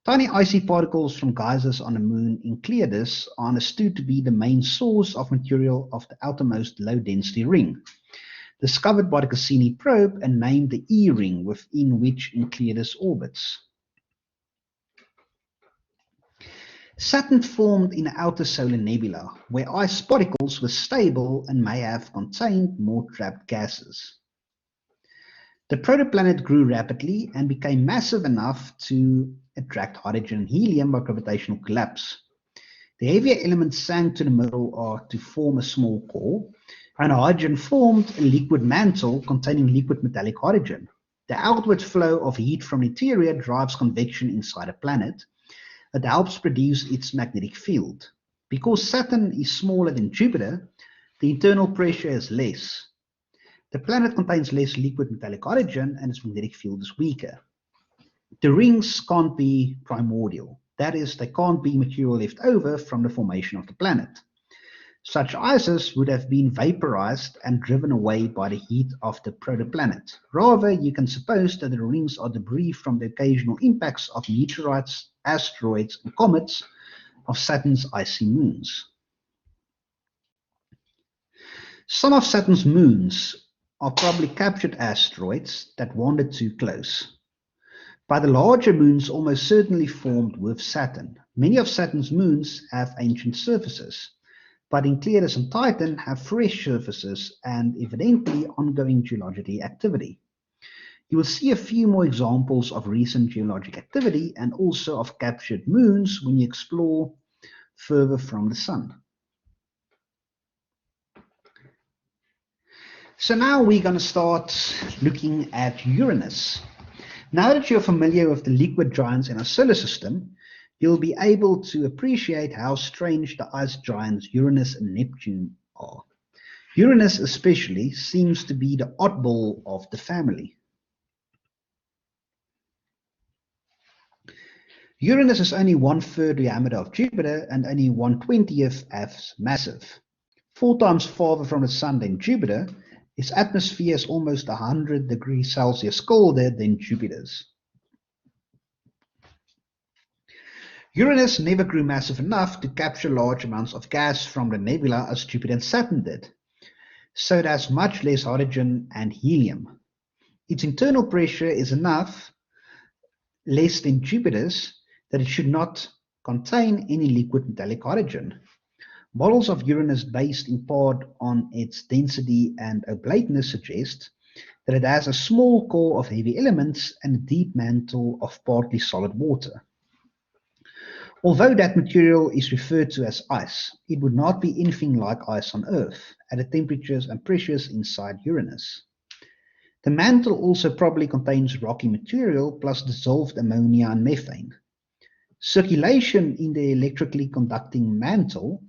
Tiny icy particles from geysers on the moon Enceladus are understood to be the main source of material of the outermost low-density ring, discovered by the Cassini probe and named the E-ring within which Enceladus orbits. Saturn formed in the outer solar nebula, where ice particles were stable and may have contained more trapped gases. The protoplanet grew rapidly and became massive enough to attract hydrogen and helium by gravitational collapse. The heavier elements sank to the middle to form a small core, and hydrogen formed a liquid mantle containing liquid metallic hydrogen. The outward flow of heat from the interior drives convection inside a planet. It helps produce its magnetic field. Because Saturn is smaller than Jupiter, the internal pressure is less. The planet contains less liquid metallic hydrogen and its magnetic field is weaker. The rings can't be primordial. That is, they can't be material left over from the formation of the planet. Such ices would have been vaporized and driven away by the heat of the protoplanet. Rather, you can suppose that the rings are debris from the occasional impacts of meteorites, asteroids, and comets of Saturn's icy moons. Some of Saturn's moons are probably captured asteroids that wandered too close. But the larger moons almost certainly formed with Saturn. Many of Saturn's moons have ancient surfaces, but Enceladus and Titan have fresh surfaces and evidently ongoing geologic activity. You will see a few more examples of recent geologic activity and also of captured moons when you explore further from the Sun. So now we're going to start looking at Uranus. Now that you're familiar with the liquid giants in our solar system, you'll be able to appreciate how strange the ice giants Uranus and Neptune are. Uranus especially seems to be the oddball of the family. Uranus is only 1/3 diameter of Jupiter and only 1/20th as massive. 4 times farther from the Sun than Jupiter, its atmosphere is almost 100 degrees Celsius colder than Jupiter's. Uranus never grew massive enough to capture large amounts of gas from the nebula as Jupiter and Saturn did, so it has much less hydrogen and helium. Its internal pressure is enough less than Jupiter's that it should not contain any liquid metallic hydrogen. Models of Uranus based in part on its density and oblateness suggest that it has a small core of heavy elements and a deep mantle of partly solid water. Although that material is referred to as ice, it would not be anything like ice on Earth at the temperatures and pressures inside Uranus. The mantle also probably contains rocky material plus dissolved ammonia and methane. Circulation in the electrically conducting mantle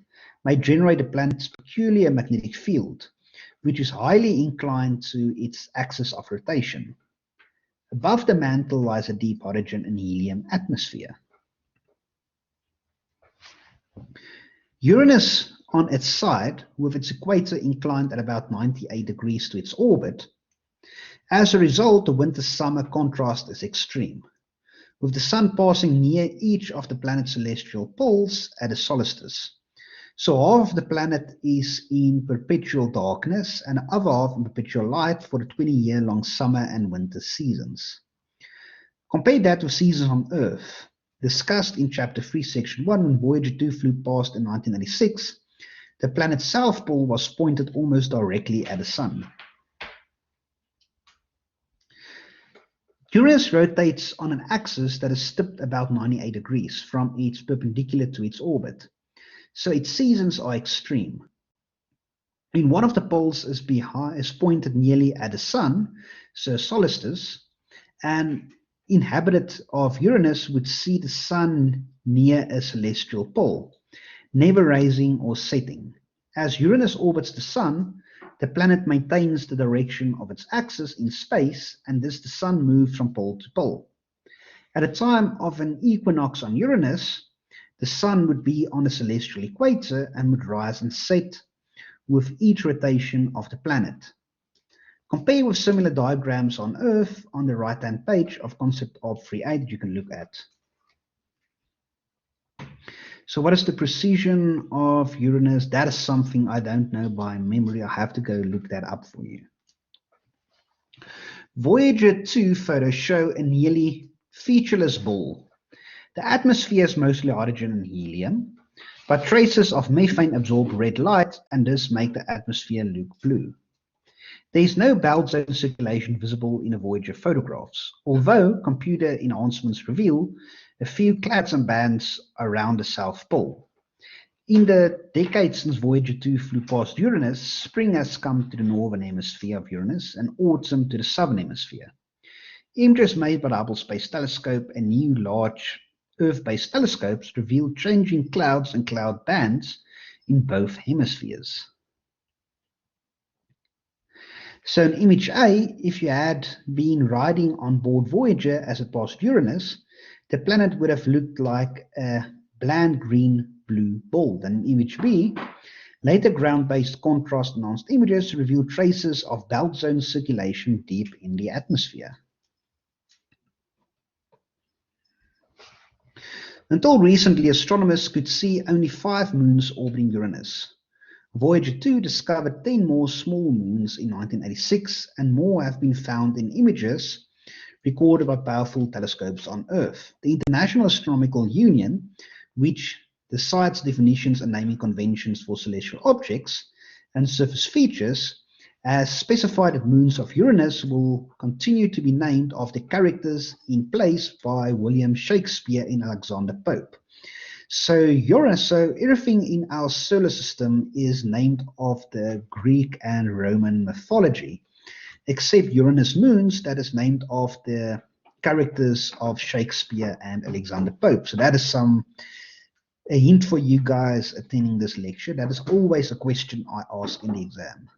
may generate the planet's peculiar magnetic field, which is highly inclined to its axis of rotation. Above the mantle lies a deep hydrogen and helium atmosphere. Uranus on its side, with its equator inclined at about 98 degrees to its orbit. As a result, the winter-summer contrast is extreme, with the Sun passing near each of the planet's celestial poles at a solstice. So half of the planet is in perpetual darkness and the other half in perpetual light for the 20-year-long summer and winter seasons. Compare that with seasons on Earth, discussed in Chapter 3, Section 1, when Voyager 2 flew past in 1996. The planet's south pole was pointed almost directly at the Sun. Uranus rotates on an axis that is tipped about 98 degrees from its perpendicular to its orbit, so its seasons are extreme. When one of the poles is pointed nearly at the Sun, so solstice, and inhabitant of Uranus would see the Sun near a celestial pole, never rising or setting. As Uranus orbits the Sun, the planet maintains the direction of its axis in space, and thus the Sun moves from pole to pole. At a time of an equinox on Uranus, the Sun would be on the celestial equator and would rise and set with each rotation of the planet. Compare with similar diagrams on Earth on the right-hand page of Concept Art 3A that you can look at. So what is the precision of Uranus? That is something I don't know by memory. I have to go look that up for you. Voyager 2 photos show a nearly featureless ball. The atmosphere is mostly hydrogen and helium, but traces of methane absorb red light and thus make the atmosphere look blue. There is no belt zone circulation visible in the Voyager photographs, although computer enhancements reveal a few clouds and bands around the South Pole. In the decades since Voyager 2 flew past Uranus, spring has come to the northern hemisphere of Uranus and autumn to the southern hemisphere. Images made by the Hubble Space Telescope and new large Earth-based telescopes reveal changing clouds and cloud bands in both hemispheres. So in image A, if you had been riding on board Voyager as it passed Uranus, the planet would have looked like a bland green-blue ball. Then in image B, later ground-based contrast-enhanced images reveal traces of belt zone circulation deep in the atmosphere. Until recently, astronomers could see only 5 moons orbiting Uranus. Voyager 2 discovered 10 more small moons in 1986, and more have been found in images recorded by powerful telescopes on Earth. The International Astronomical Union, which decides definitions and naming conventions for celestial objects and surface features, has specified that moons of Uranus will continue to be named after characters in plays by William Shakespeare and Alexander Pope. So Uranus, so everything in our solar system is named after Greek and Roman mythology, except Uranus moons that is named after characters of Shakespeare and Alexander Pope. So that is a hint for you guys attending this lecture. That is always a question I ask in the exam.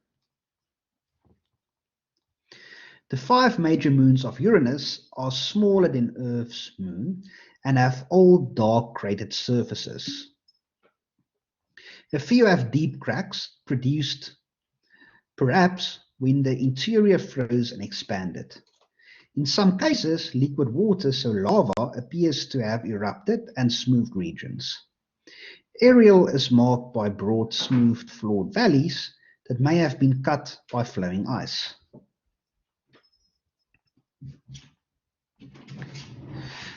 The 5 major moons of Uranus are smaller than Earth's moon and have old dark cratered surfaces. A few have deep cracks produced perhaps when the interior froze and expanded. In some cases, liquid water, so lava, appears to have erupted and smoothed regions. Ariel is marked by broad, smooth, floored valleys that may have been cut by flowing ice.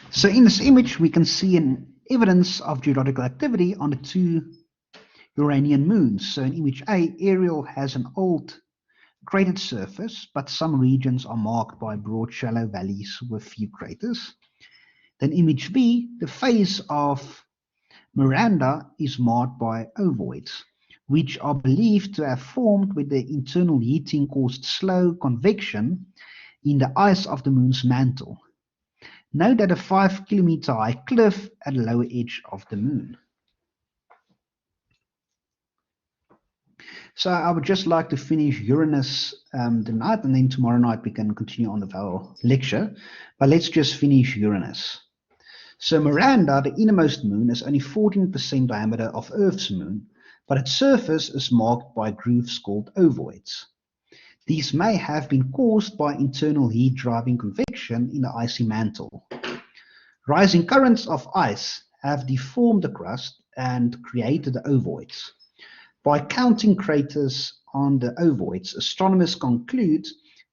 So in this image, we can see an evidence of geological activity on the 2 Uranian moons. So in image A, Ariel has an old cratered surface, but some regions are marked by broad, shallow valleys with few craters. Then image B, the face of Miranda is marked by ovoids, which are believed to have formed with the internal heating caused slow convection in the ice of the moon's mantle. Note that a 5-kilometer high cliff at the lower edge of the moon. So I would just like to finish Uranus tonight, and then tomorrow night we can continue on with our lecture. But let's just finish Uranus. So Miranda, the innermost moon, is only 14% diameter of Earth's moon, but its surface is marked by grooves called ovoids. These may have been caused by internal heat driving convection in the icy mantle. Rising currents of ice have deformed the crust and created the ovoids. By counting craters on the ovoids, astronomers conclude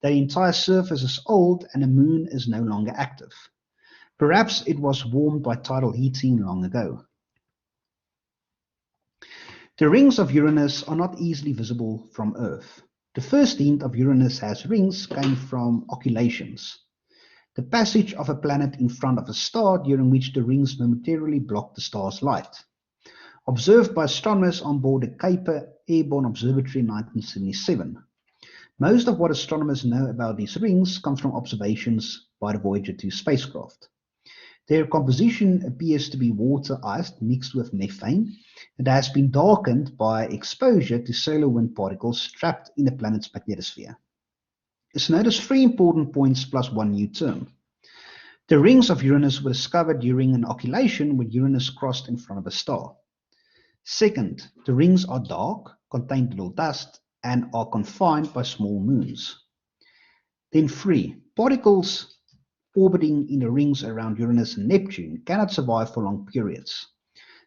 that the entire surface is old and the moon is no longer active. Perhaps it was warmed by tidal heating long ago. The rings of Uranus are not easily visible from Earth. The first hint of Uranus has rings came from occultations, the passage of a planet in front of a star during which the rings momentarily block the star's light. Observed by astronomers on board the Kuiper Airborne Observatory in 1977. Most of what astronomers know about these rings comes from observations by the Voyager 2 spacecraft. Their composition appears to be water ice mixed with methane. It has been darkened by exposure to solar wind particles trapped in the planet's magnetosphere. Let's notice 3 important points plus 1 new term. The rings of Uranus were discovered during an occultation when Uranus crossed in front of a star. Second, the rings are dark, contain little dust, and are confined by small moons. Then 3, particles orbiting in the rings around Uranus and Neptune cannot survive for long periods.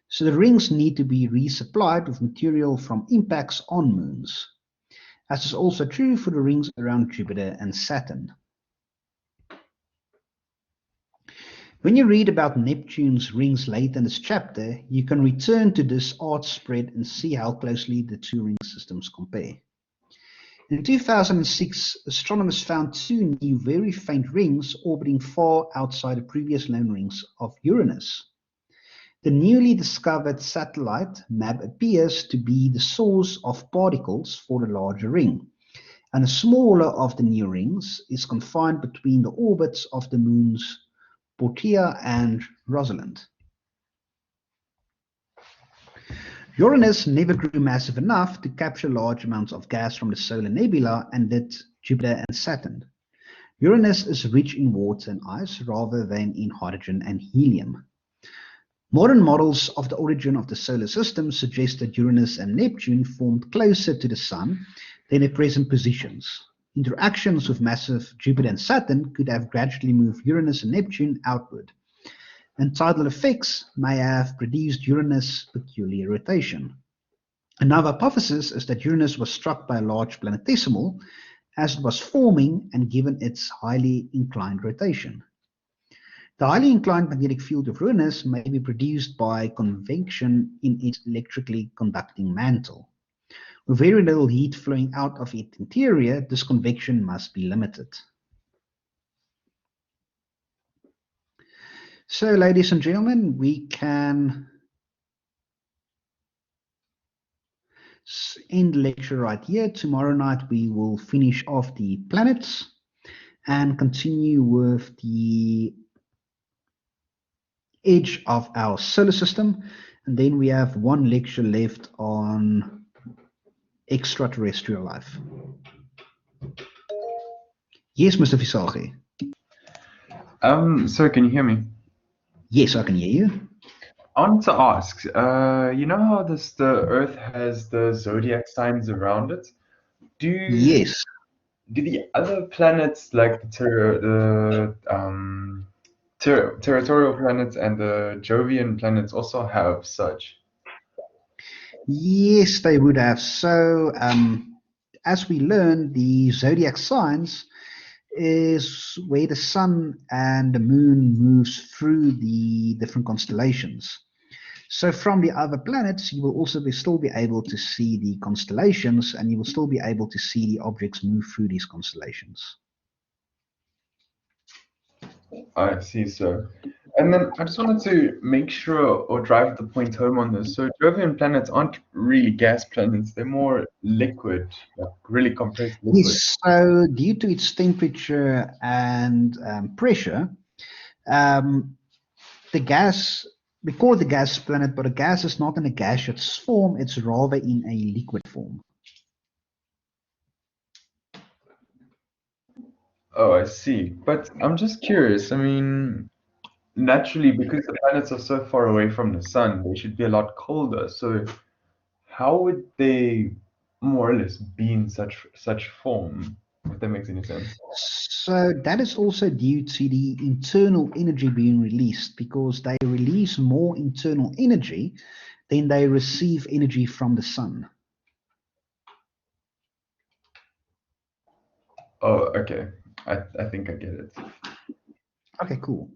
So the rings need to be resupplied with material from impacts on moons. As is also true for the rings around Jupiter and Saturn. When you read about Neptune's rings later in this chapter, you can return to this art spread and see how closely the 2 ring systems compare. In 2006, astronomers found 2 new very faint rings orbiting far outside the previous known rings of Uranus. The newly discovered satellite map appears to be the source of particles for the larger ring, and the smaller of the new rings is confined between the orbits of the moons Portia and Rosalind. Uranus never grew massive enough to capture large amounts of gas from the solar nebula, and did Jupiter and Saturn. Uranus is rich in water and ice rather than in hydrogen and helium. Modern models of the origin of the solar system suggest that Uranus and Neptune formed closer to the Sun than their present positions. Interactions with massive Jupiter and Saturn could have gradually moved Uranus and Neptune outward, and tidal effects may have produced Uranus' peculiar rotation. Another hypothesis is that Uranus was struck by a large planetesimal as it was forming and given its highly inclined rotation. The highly inclined magnetic field of Uranus may be produced by convection in its electrically conducting mantle. With very little heat flowing out of its interior, this convection must be limited. So, ladies and gentlemen, we can end the lecture right here. Tomorrow night we will finish off the planets and continue with the edge of our solar system. And then we have 1 lecture left on extraterrestrial life. Yes, Mr. Visalgi. So can you hear me? Yes, I can hear you. I want to ask, you know how the Earth has the zodiac signs around it? Yes. Do the other planets, like the territorial planets and the Jovian planets, also have such? Yes, they would have. So, as we learn, the zodiac signs is where the sun and the moon moves through the different constellations. So from the other planets, you will also still be able to see the constellations, and you will still be able to see the objects move through these constellations. I see, so. And then I just wanted to make sure or drive the point home on this. So Jovian planets aren't really gas planets, they're more liquid, like really compressed liquid. Yes, so due to its temperature and pressure, the gas, we call it the gas planet, but a gas is not in a gaseous form, it's rather in a liquid form. Oh, I see. But I'm just curious. I mean, naturally, because the planets are so far away from the sun, they should be a lot colder. So how would they more or less be in such form, if that makes any sense? So that is also due to the internal energy being released, because they release more internal energy than they receive energy from the sun. Oh, okay. I think I get it. Okay, cool.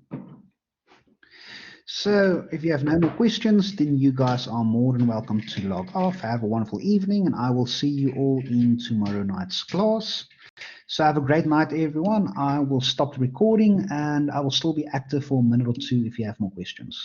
So if you have no more questions, then you guys are more than welcome to log off. Have a wonderful evening, and I will see you all in tomorrow night's class. So have a great night, everyone. I will stop the recording, and I will still be active for a minute or two if you have more questions.